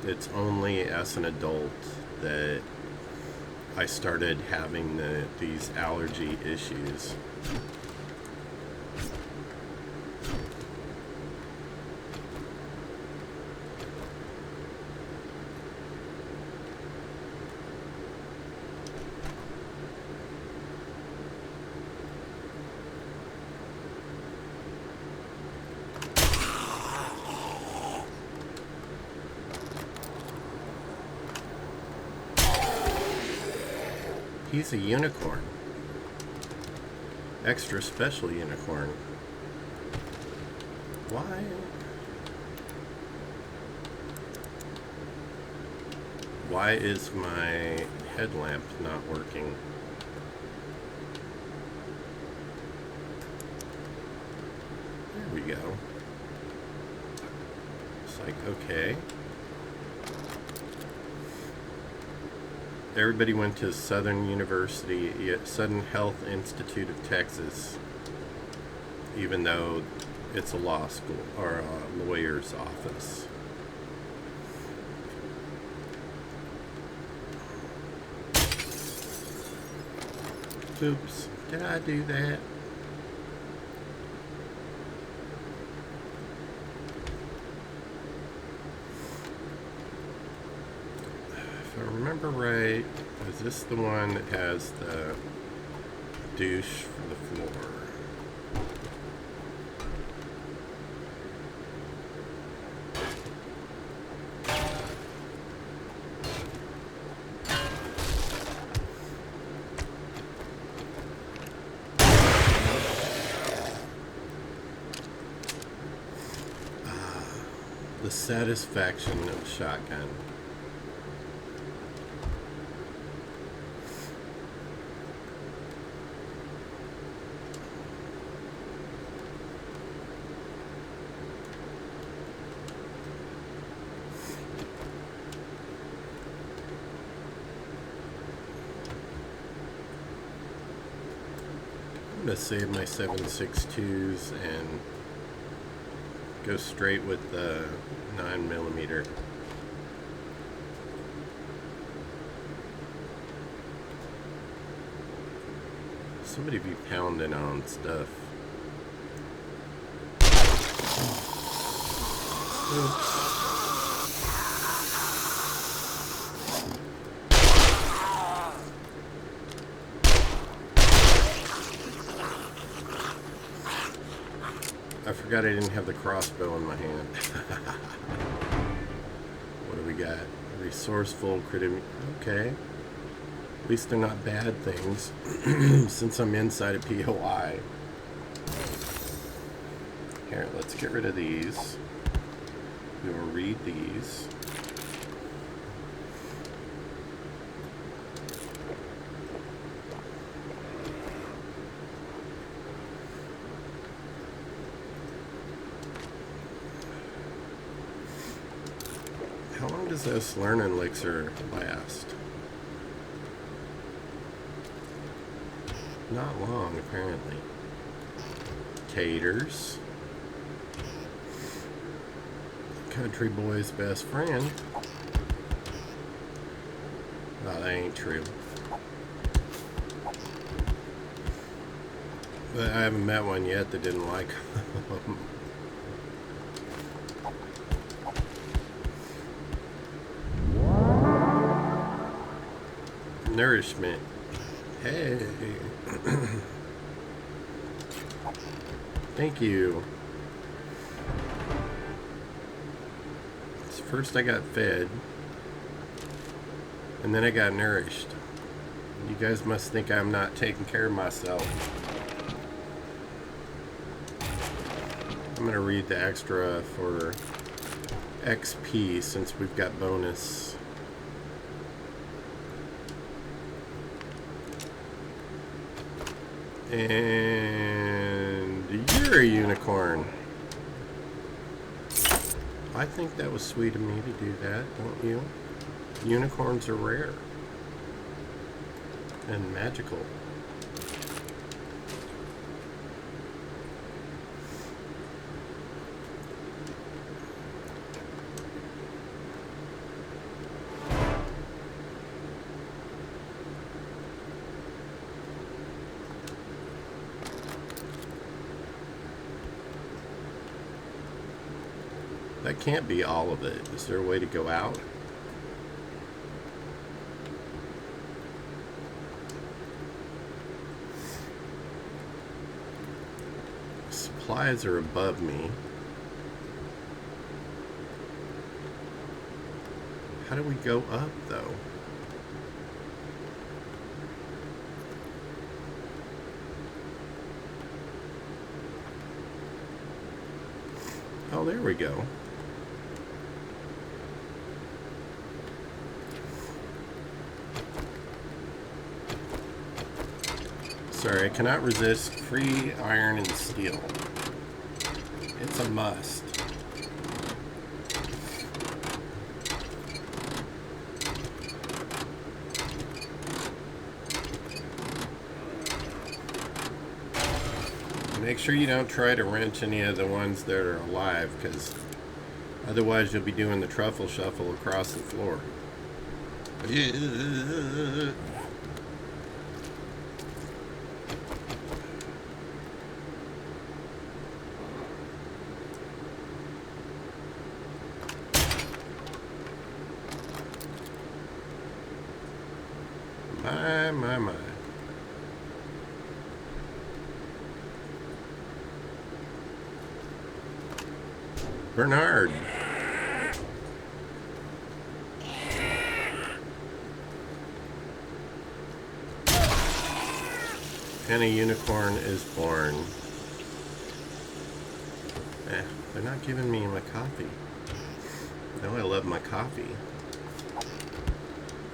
It's only as an adult that I started having these allergy issues. He's a unicorn. Extra special unicorn. Why? Why is my headlamp not working? There we go. It's like, okay. Everybody went to Southern University, Southern Health Institute of Texas, even though it's a law school or a lawyer's office. Oops, did I do that? If I remember right, is this the one that has the douche for the floor? The satisfaction of a shotgun. I'm going to save my 7.62s and go straight with the 9mm. Somebody be pounding on stuff. Oops. I forgot I didn't have the crossbow in my hand. What do we got? Resourceful, creative. Okay. At least they're not bad things since I'm inside a POI. Here, let's get rid of these. We will read these. How long does this learn elixir last? Not long, apparently. Taters. Country boy's best friend. Oh, that ain't true. But I haven't met one yet that didn't like them. Nourishment. Hey. Thank you. First I got fed, and then I got nourished. You guys must think I'm not taking care of myself. I'm gonna read the extra for XP since we've got bonus. And you're a unicorn. I think that was sweet of me to do that, don't you? Unicorns are rare and magical. That can't be all of it. Is there a way to go out? Supplies are above me. How do we go up, though? Oh, there we go. Sorry, I cannot resist free iron and steel. It's a must. Make sure you don't try to wrench any of the ones that are alive, because otherwise you'll be doing the truffle shuffle across the floor. My. Bernard. And a unicorn is born. They're not giving me my coffee. No, I love my coffee.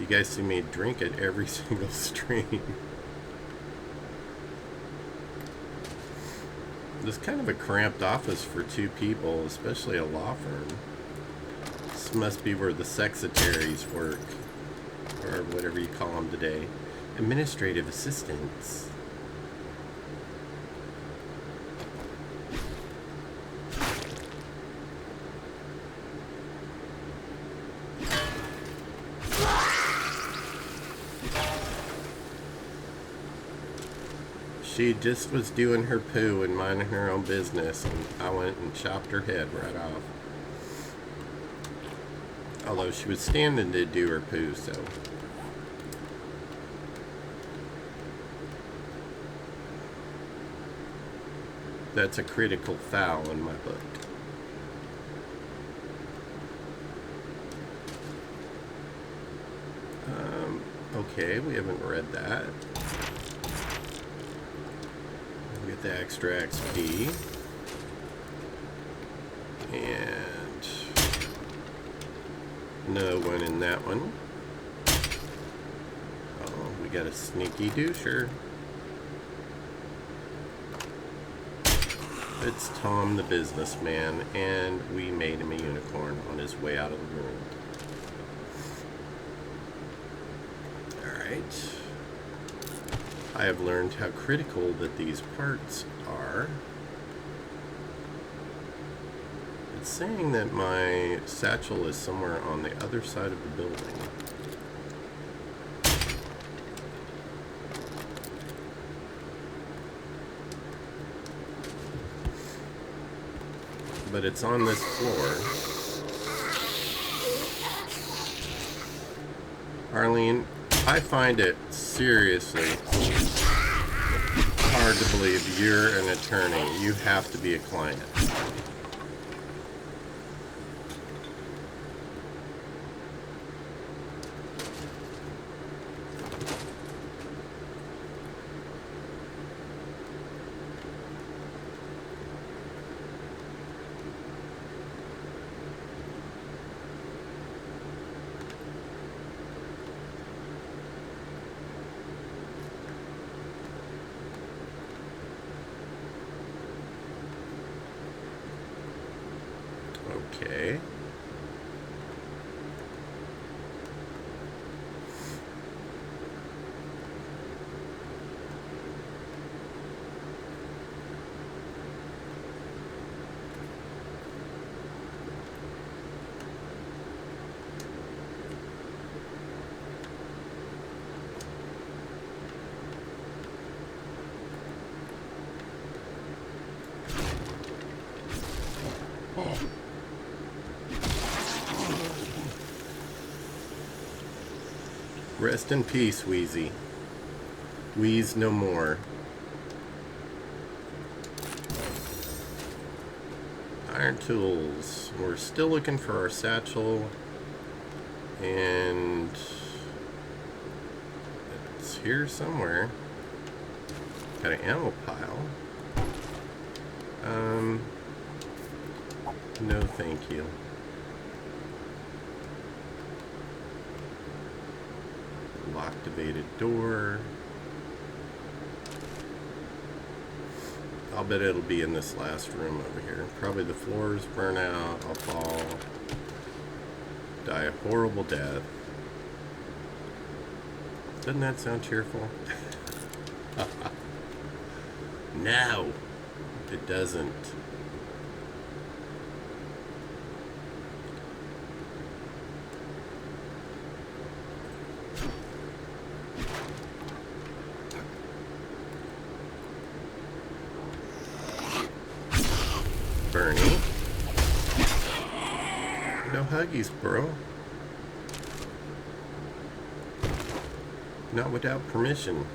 You guys see me drink it every single stream. This is kind of a cramped office for 2 people, especially a law firm. This must be where the secretaries work, or whatever you call them today. Administrative assistants. She just was doing her poo and minding her own business, and I went and chopped her head right off. Although she was standing to do her poo, so. That's a critical foul in my book. Okay, we haven't read that. Get the extra XP. And no one in that one. Oh, we got a sneaky doucher. It's Tom the businessman, and we made him a unicorn on his way out of the world. Alright. I have learned how critical that these parts are. It's saying that my satchel is somewhere on the other side of the building. But it's on this floor. Arlene, I find it seriously hard to believe you're an attorney. You have to be a client. Okay. Rest in peace, Wheezy. Wheeze no more. Iron tools. We're still looking for our satchel. And it's here somewhere. Got an ammo pile. No thank you. Activated door. I'll bet it'll be in this last room over here. Probably the floors burn out, I'll fall, die a horrible death. Doesn't that sound cheerful? No, it doesn't. Bernie. No huggies, bro. Not without permission.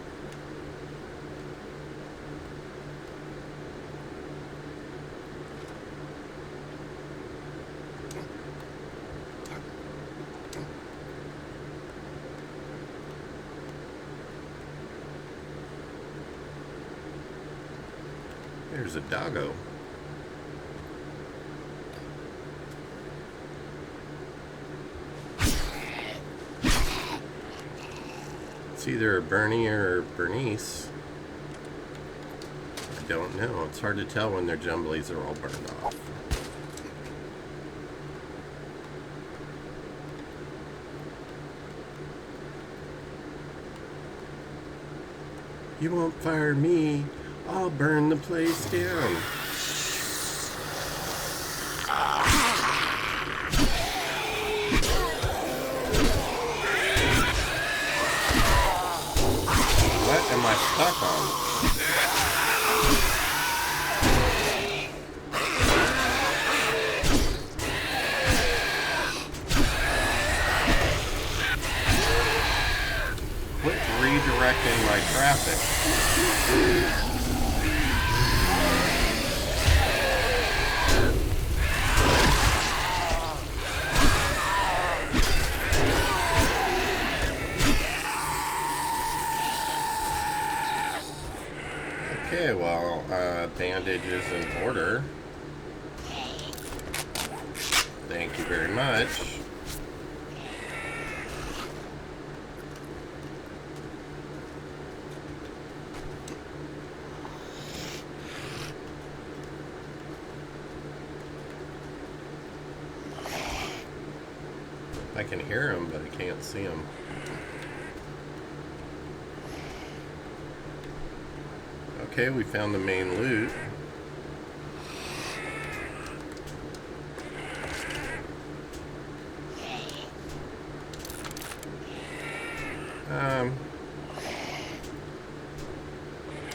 There's a doggo. It's either a Bernie or a Bernice. I don't know. It's hard to tell when their jumblies are all burned off. You won't fire me. I'll burn the place down. What am I stuck on? Quit redirecting my traffic. Okay, well, bandage is in order. Thank you very much. I can hear him, but I can't see him. Okay, we found the main loot.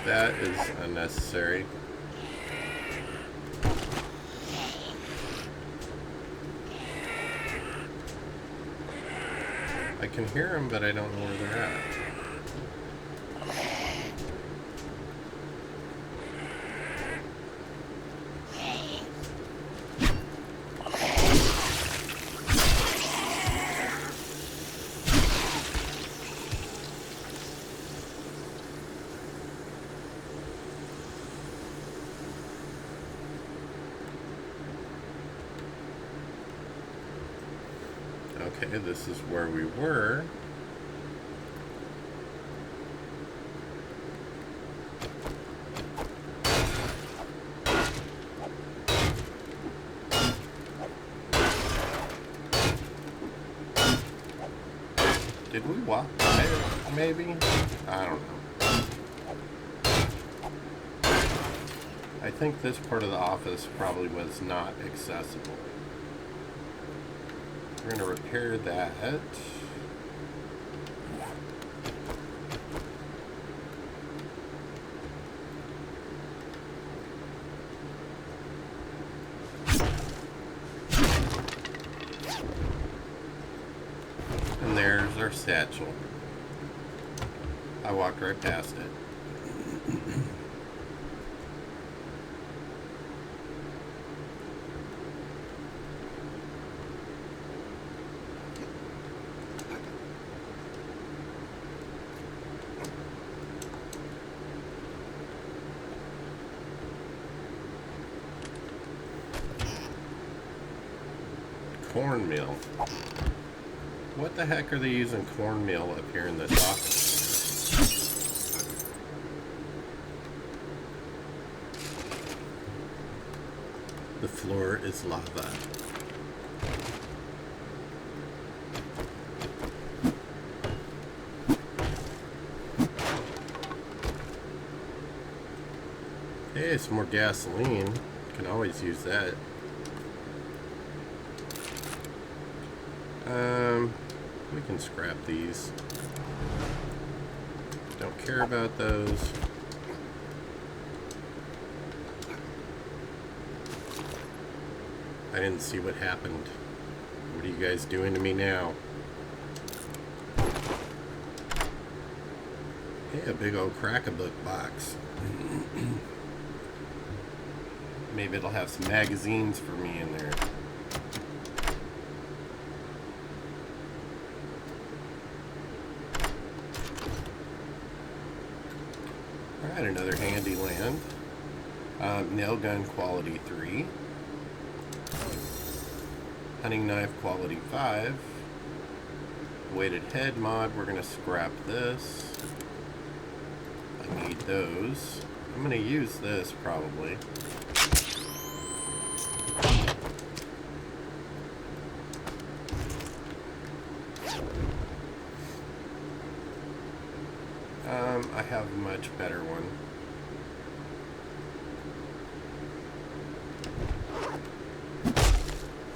That is unnecessary. I can hear them, but I don't know where they're at. Okay, this is where we were. Did we walk by it, maybe? I don't know. I think this part of the office probably was not accessible. We're going to repair that. And there's our satchel. I walked right past it. Cornmeal. What the heck are they using cornmeal up here in this office? The floor is lava. Hey, some more gasoline. Can always use that. We can scrap these. Don't care about those. I didn't see what happened. What are you guys doing to me now? Hey, a big old crack-a-book box. Maybe it'll have some magazines for me in there. Alright, another handy land. Nail gun quality 3. Hunting knife quality 5. Weighted head mod, we're going to scrap this. I need those. I'm going to use this probably. I have a much better one. I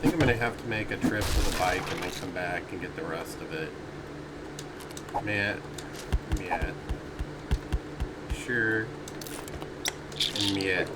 think I'm going to have to make a trip to the bike and then come back and get the rest of it. Matt. Sure. And Matt.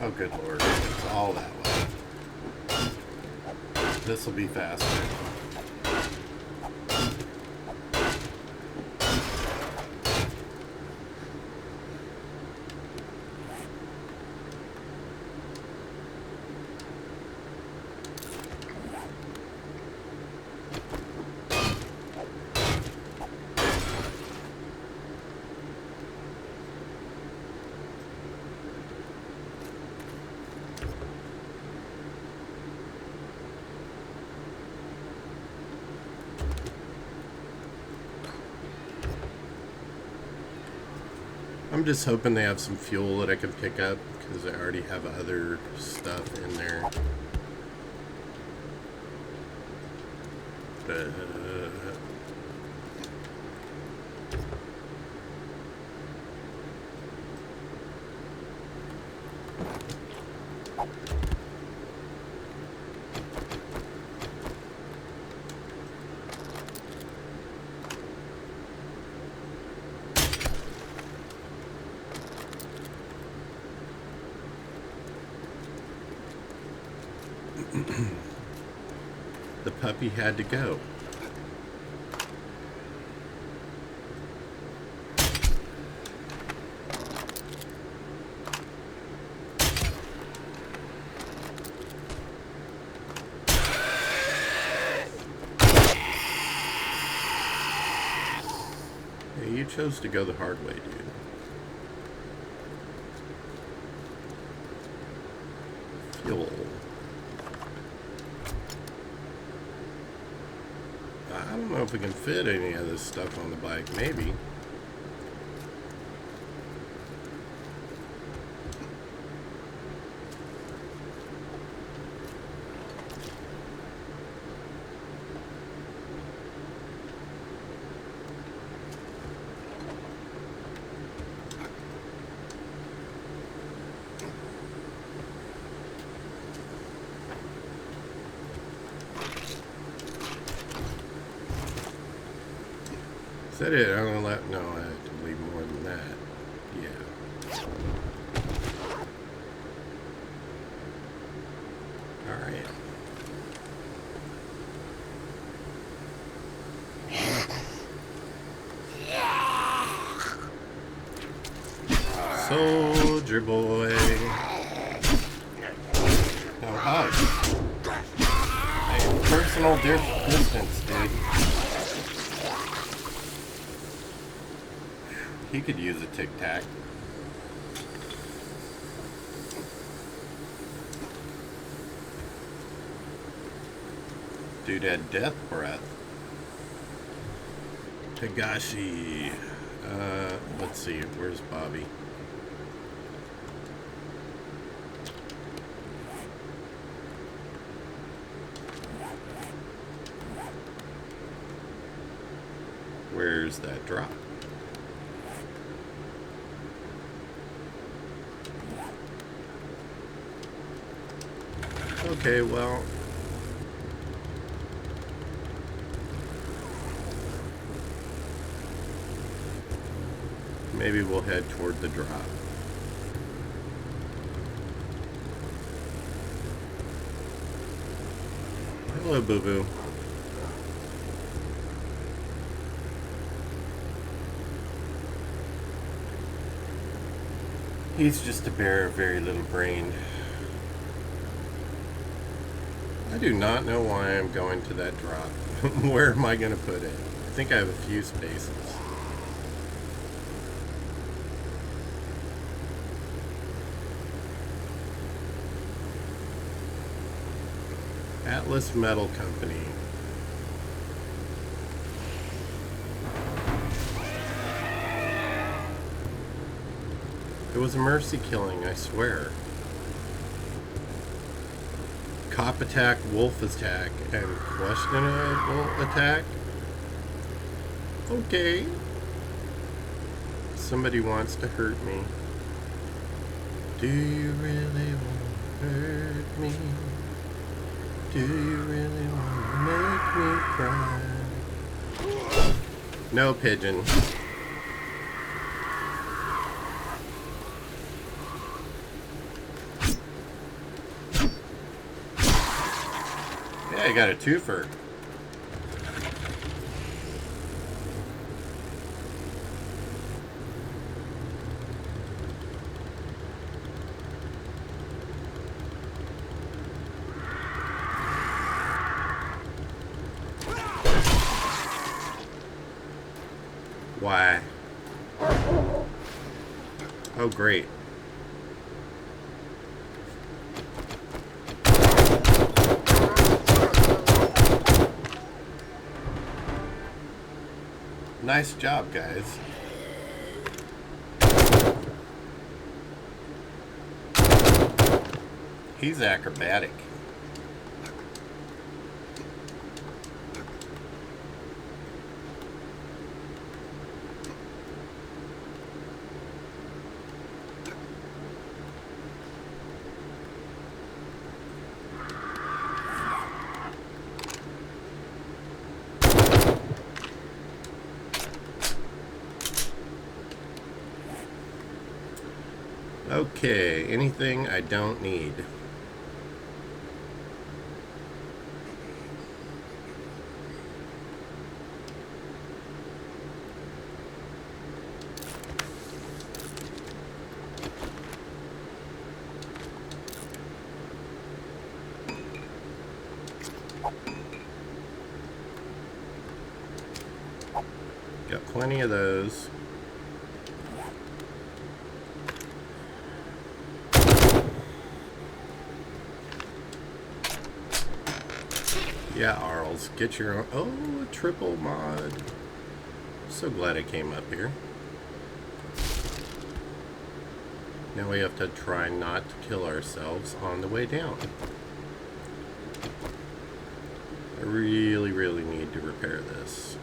Oh, good lord. It's all that way. This will be faster. I'm just hoping they have some fuel that I can pick up because I already have other stuff in there. But the puppy had to go. Hey, you chose to go the hard way, dude. Fuel. I don't know if we can fit any of this stuff on the bike. Maybe. Is that it? I don't know. No, I have to leave more than that. Yeah. Alright. Soldier boy. No hug. Hey, personal distance, dude. He could use a tic tac. Dude had death breath. Tagashi. Let's see. Where's Bobby? Where's that drop? Okay, well. Maybe we'll head toward the drop. Hello, boo-boo. He's just a bear of very little brain. I do not know why I'm going to that drop. Where am I going to put it? I think I have a few spaces. Atlas Metal Company. It was a mercy killing, I swear. Cop attack, wolf attack, and questionable attack? Okay. Somebody wants to hurt me. Do you really want to hurt me? Do you really want to make me cry? No, pigeon. Yeah, I got a twofer. Why? Oh, great. Nice job, guys. He's acrobatic. Okay, anything I don't need. Got plenty of those. Yeah, Arls, get your own. Oh, a triple mod. So glad I came up here. Now we have to try not to kill ourselves on the way down. I really, really need to repair this.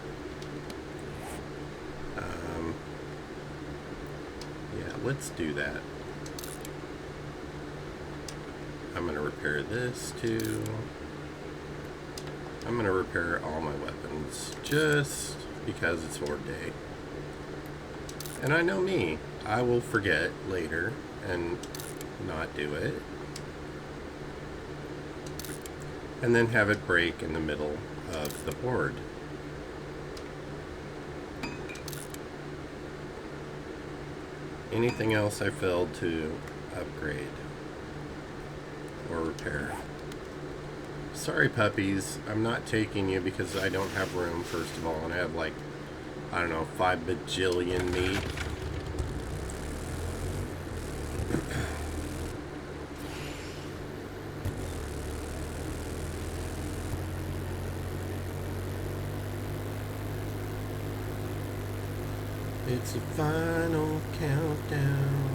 Yeah, let's do that. I'm going to repair this too. I'm going to repair all my weapons just because it's Horde Day. And I know me, I will forget later and not do it. And then have it break in the middle of the board. Anything else I failed to upgrade or repair. Sorry puppies, I'm not taking you because I don't have room, first of all, and I have like, I don't know, 5 bajillion meat. It's a final countdown.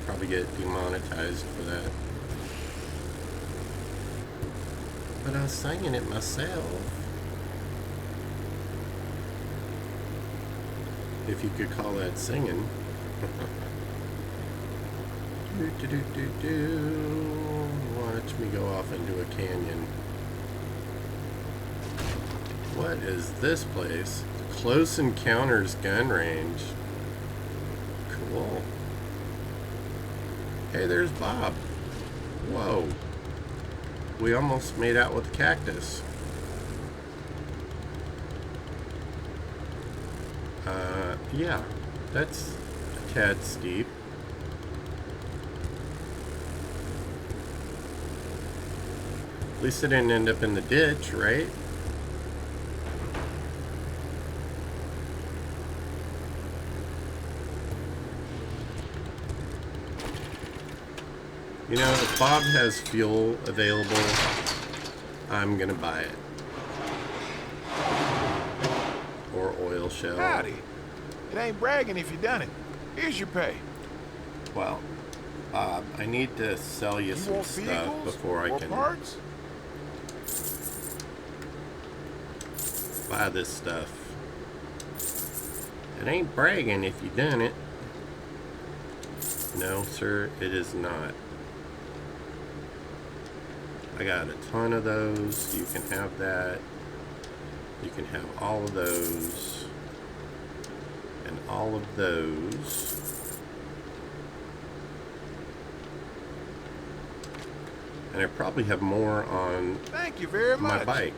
Probably get demonetized for that. But I was singing it myself. If you could call that singing. Watch me go off into a canyon. What is this place? Close Encounters gun range. Cool. Hey, there's Bob. Whoa. We almost made out with the cactus. Yeah. That's a tad steep. At least it didn't end up in the ditch, right? You know, if Bob has fuel available, I'm gonna buy it. Or oil shell. Howdy. It ain't bragging if you done it. Here's your pay. Well, Bob, I need to sell you some want stuff vehicles before I or can parts? buy this stuff. It ain't bragging if you done it. No, sir, it is not. I got a ton of those. You can have that. You can have all of those. And all of those. And I probably have more on Thank you very my much. bike.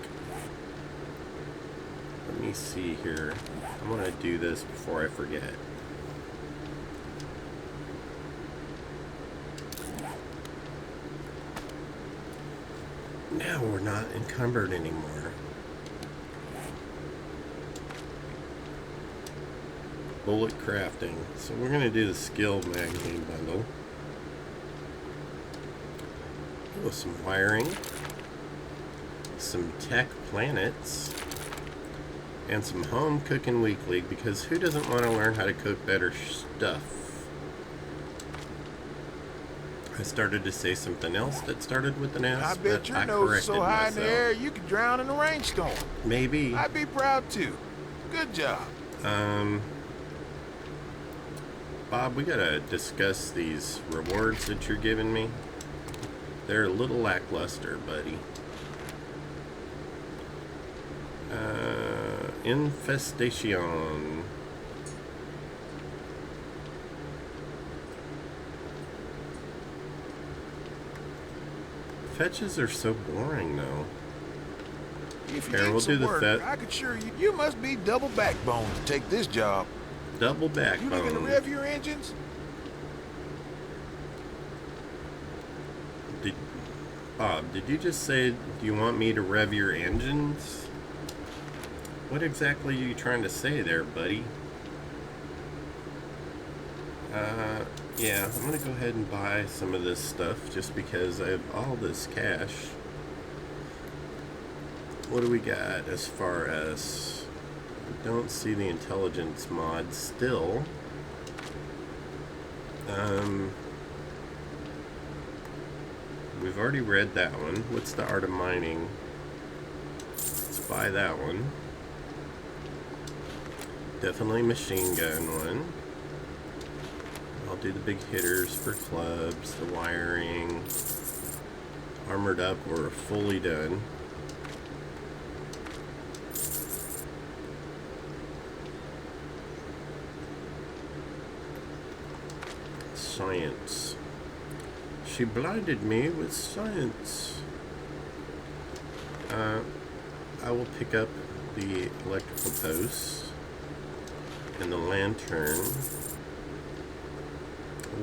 Let me see here. I'm going to do this before I forget. Now we're not encumbered anymore. Bullet crafting. So we're going to do the skill magazine bundle. Oh, some wiring. Some tech planets. And some home cooking weekly, because who doesn't want to learn how to cook better stuff? I started to say something else that started with an S, I bet your I nose is corrected so high myself. in the air you could drown in a rainstorm. Maybe. I'd be proud too. Good job. Bob, we gotta discuss these rewards that you're giving me. They're a little lackluster, buddy. Infestation. Fetches are so boring, though. If you Here, need we'll some do the work, I could assure you, you must be double backbone to take this job. Double You looking to backbone. rev your engines? Bob, did you just say, do you want me to rev your engines? What exactly are you trying to say there, buddy? Yeah, I'm gonna go ahead and buy some of this stuff just because I have all this cash. What do we got as far as... I don't see the intelligence mod still. We've already read that one. What's the art of mining? Let's buy that one. Definitely machine gun one. I'll do the big hitters for clubs, the wiring. armored up or fully done. Science. She blinded me with science. I will pick up the electrical post and the lantern.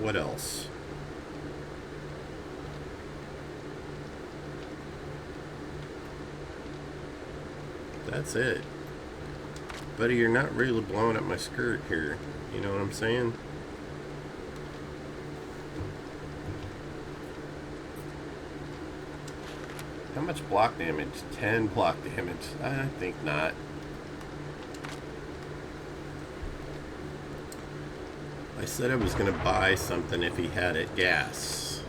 What else? That's it. Buddy, you're not really blowing up my skirt here. You know what I'm saying? How much block damage? 10 block damage. I think not. I said I was going to buy something if he had it. Gas.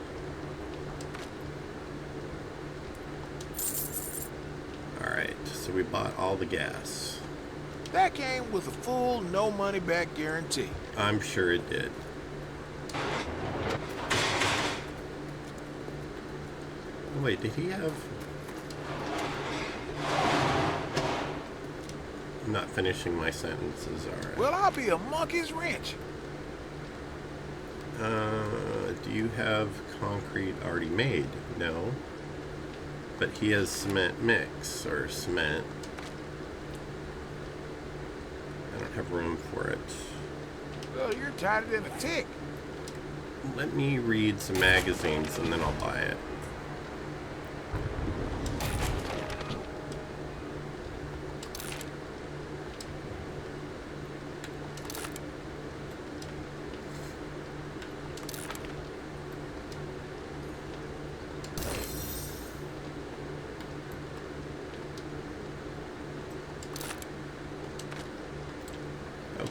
Alright, so we bought all the gas. That came with a full no money back guarantee. I'm sure it did. Wait, did he have... I'm not finishing my sentences, alright. Well, I'll be a monkey's wrench. Do you have concrete already made? No. But he has cement mix, or cement. I don't have room for it. Well, you're tighter than a tick. Let me read some magazines and then I'll buy it.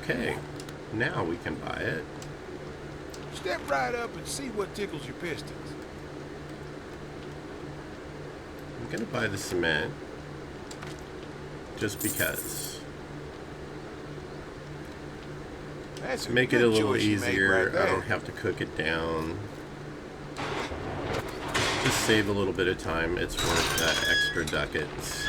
Okay, now we can buy it. Step right up and see what tickles your pistons. I'm gonna buy the cement just because. That's a Make it good a little choice you make easier. right there. I don't have to cook it down. Just save a little bit of time. It's worth that extra ducats.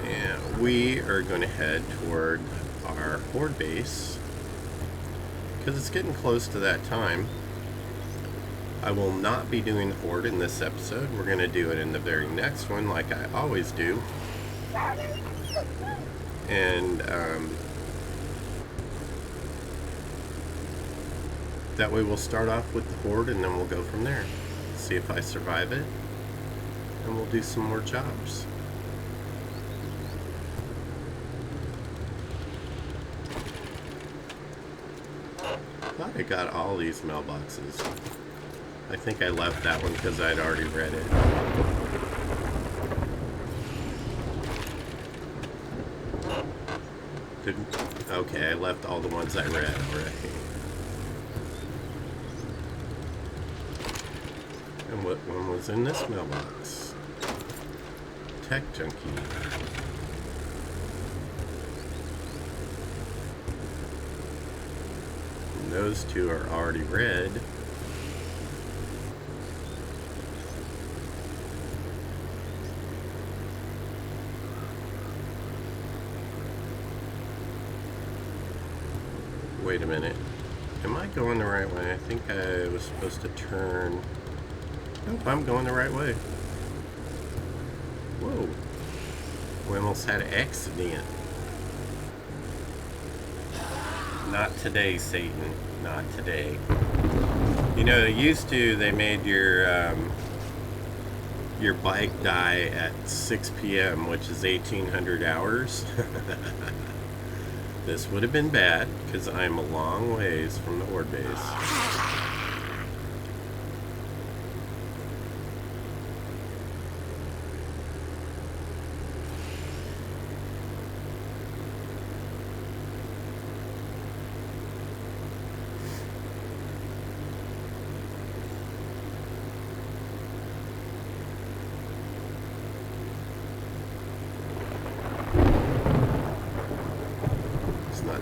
And we are going to head toward our Horde base because it's getting close to that time. I will not be doing the Horde in this episode. We're going to do it in the very next one like I always do. And that way we'll start off with the Horde and then we'll go from there. See if I survive it. And we'll do some more jobs. I thought I got all these mailboxes. I think I left that one because I'd already read it. Okay, I left all the ones I read already. And what one was in this mailbox? Tech Junkie. And those two are already read. Wait a minute. Am I going the right way? I think I was supposed to turn... Nope, I'm going the right way. Whoa. We almost had an accident. Not today, Satan. Not today. You know, they made your bike die at 6 p.m., which is 1,800 hours. This would have been bad, because I'm a long ways from the Horde base.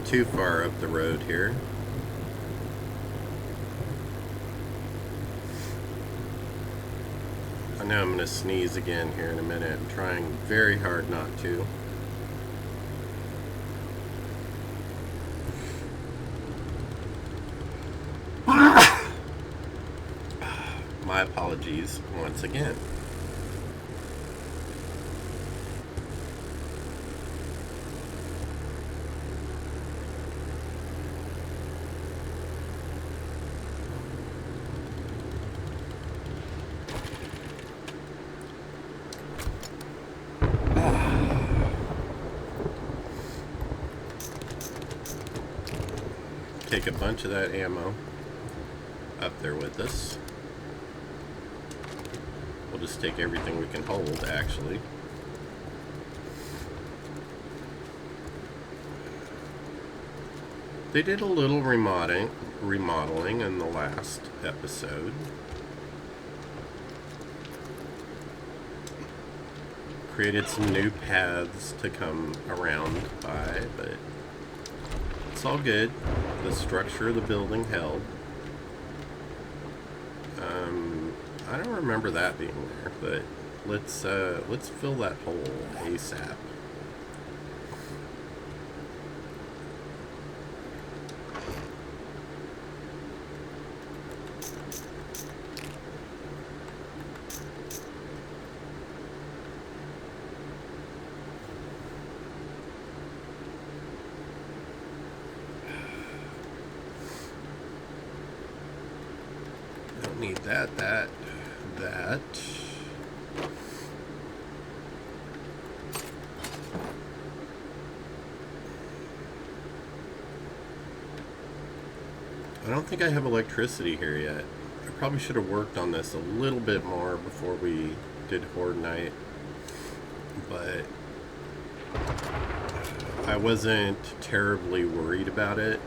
Too far up the road here. I know I'm going to sneeze again here in a minute. I'm trying very hard not to. My apologies once again. Take a bunch of that ammo up there with us. We'll just take everything we can hold, actually. They did a little remodeling in the last episode. Created some new paths to come around by, but it's all good. The structure of the building held. I don't remember that being there, but let's fill that hole ASAP. Don't need that. I don't think I have electricity here yet. I probably should have worked on this a little bit more before we did Horde Night, but I wasn't terribly worried about it.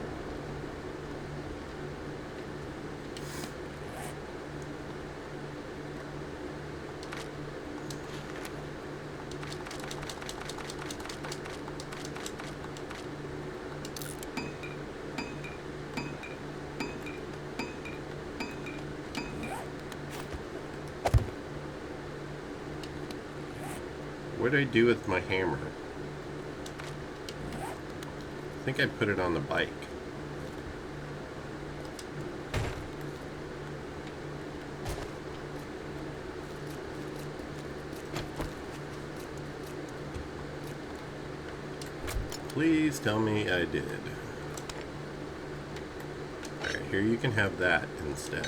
What did I do with my hammer? I think I put it on the bike. Please tell me I did. Alright, here you can have that instead.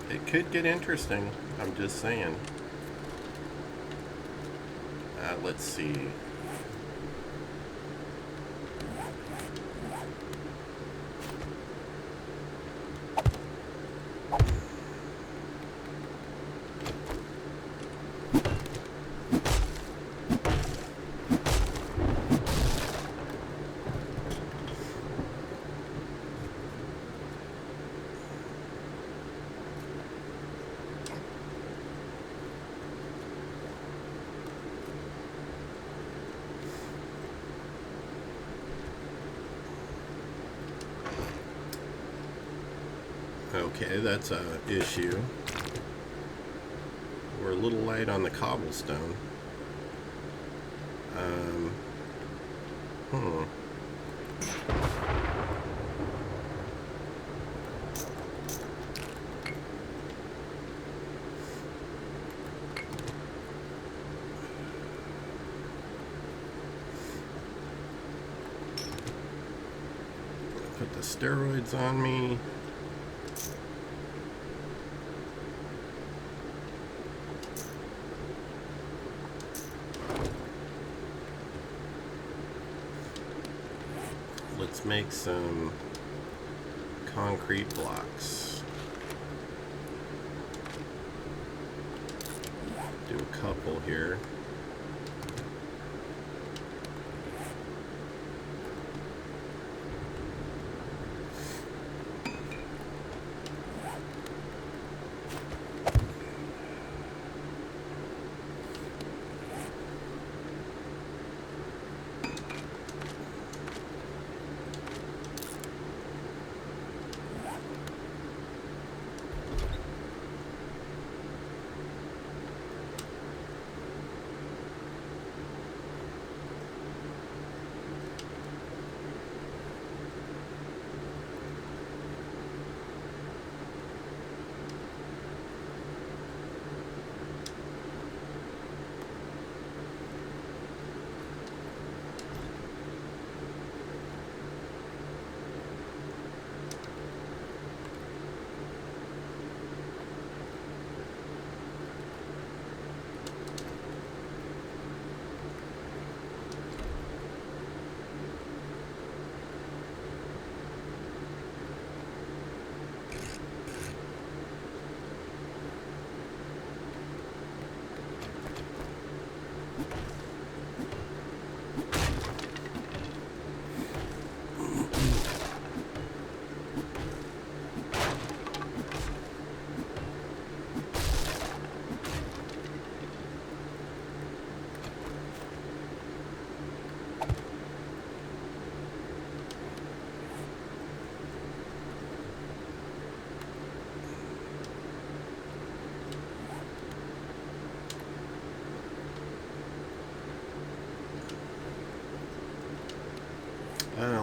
It could get interesting, I'm just saying. Let's see. Okay, that's a issue. We're a little light on the cobblestone. Put the steroids on me. Let's make some concrete blocks. Do a couple here.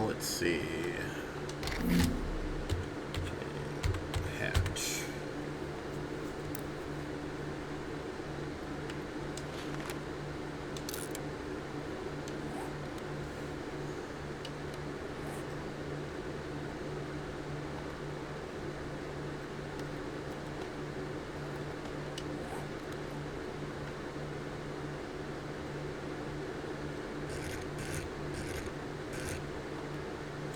Let's see. Okay. Hatch.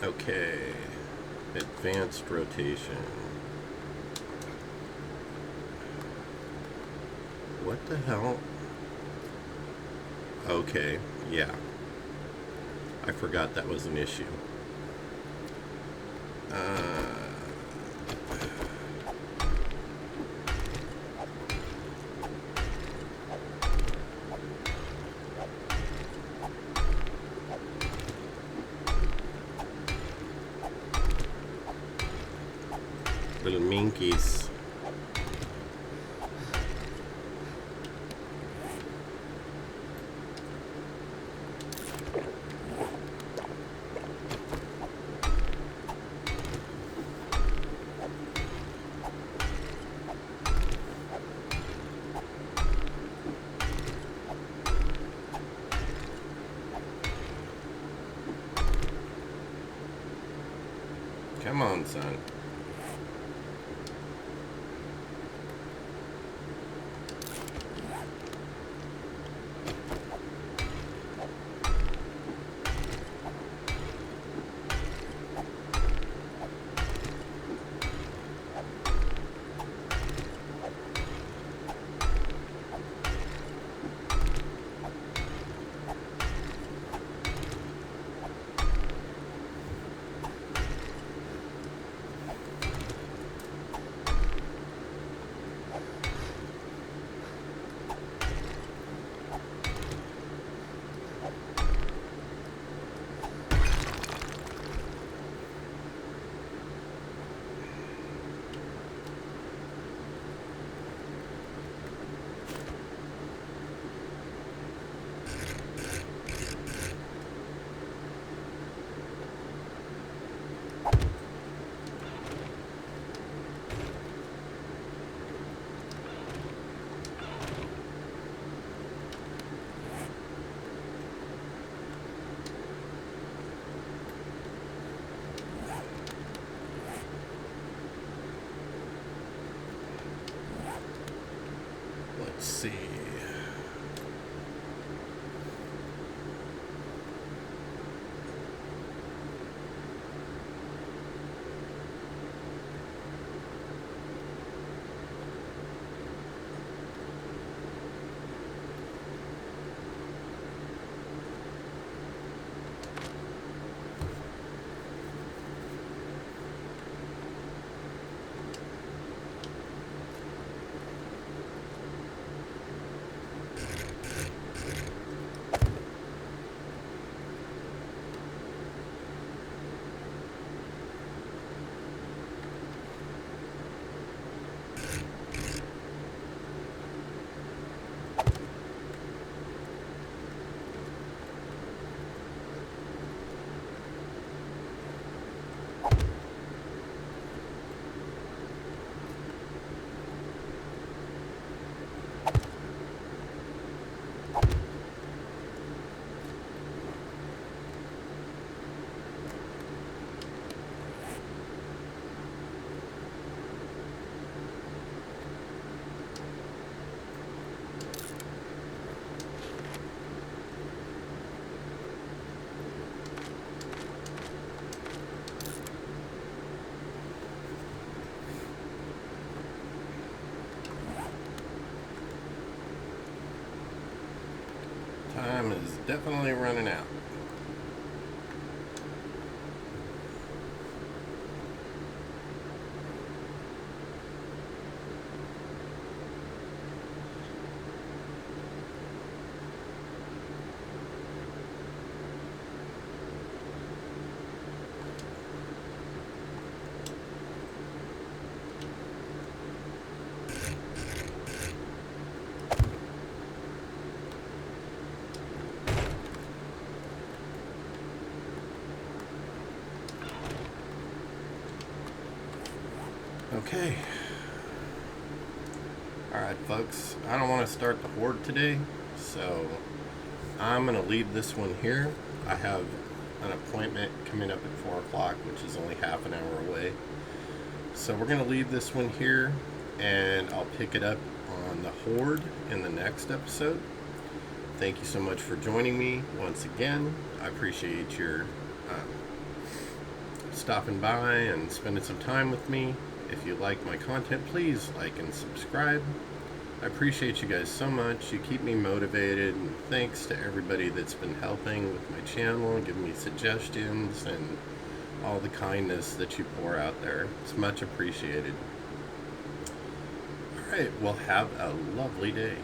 Okay, advanced rotation. What the hell? Okay, yeah. I forgot that was an issue. Little minkies. Come on, son. Time is definitely running out. Okay. Alright, folks. I don't want to start the Horde today, so I'm going to leave this one here. I have an appointment coming up at 4 o'clock, which is only half an hour away. So we're going to leave this one here, and I'll pick it up on the Horde in the next episode. Thank you so much for joining me once again. I appreciate your stopping by and spending some time with me. If you like my content, please like and subscribe. I appreciate you guys so much. You keep me motivated, and thanks to everybody that's been helping with my channel, giving me suggestions, and all the kindness that you pour out there. It's much appreciated. Alright, well, have a lovely day.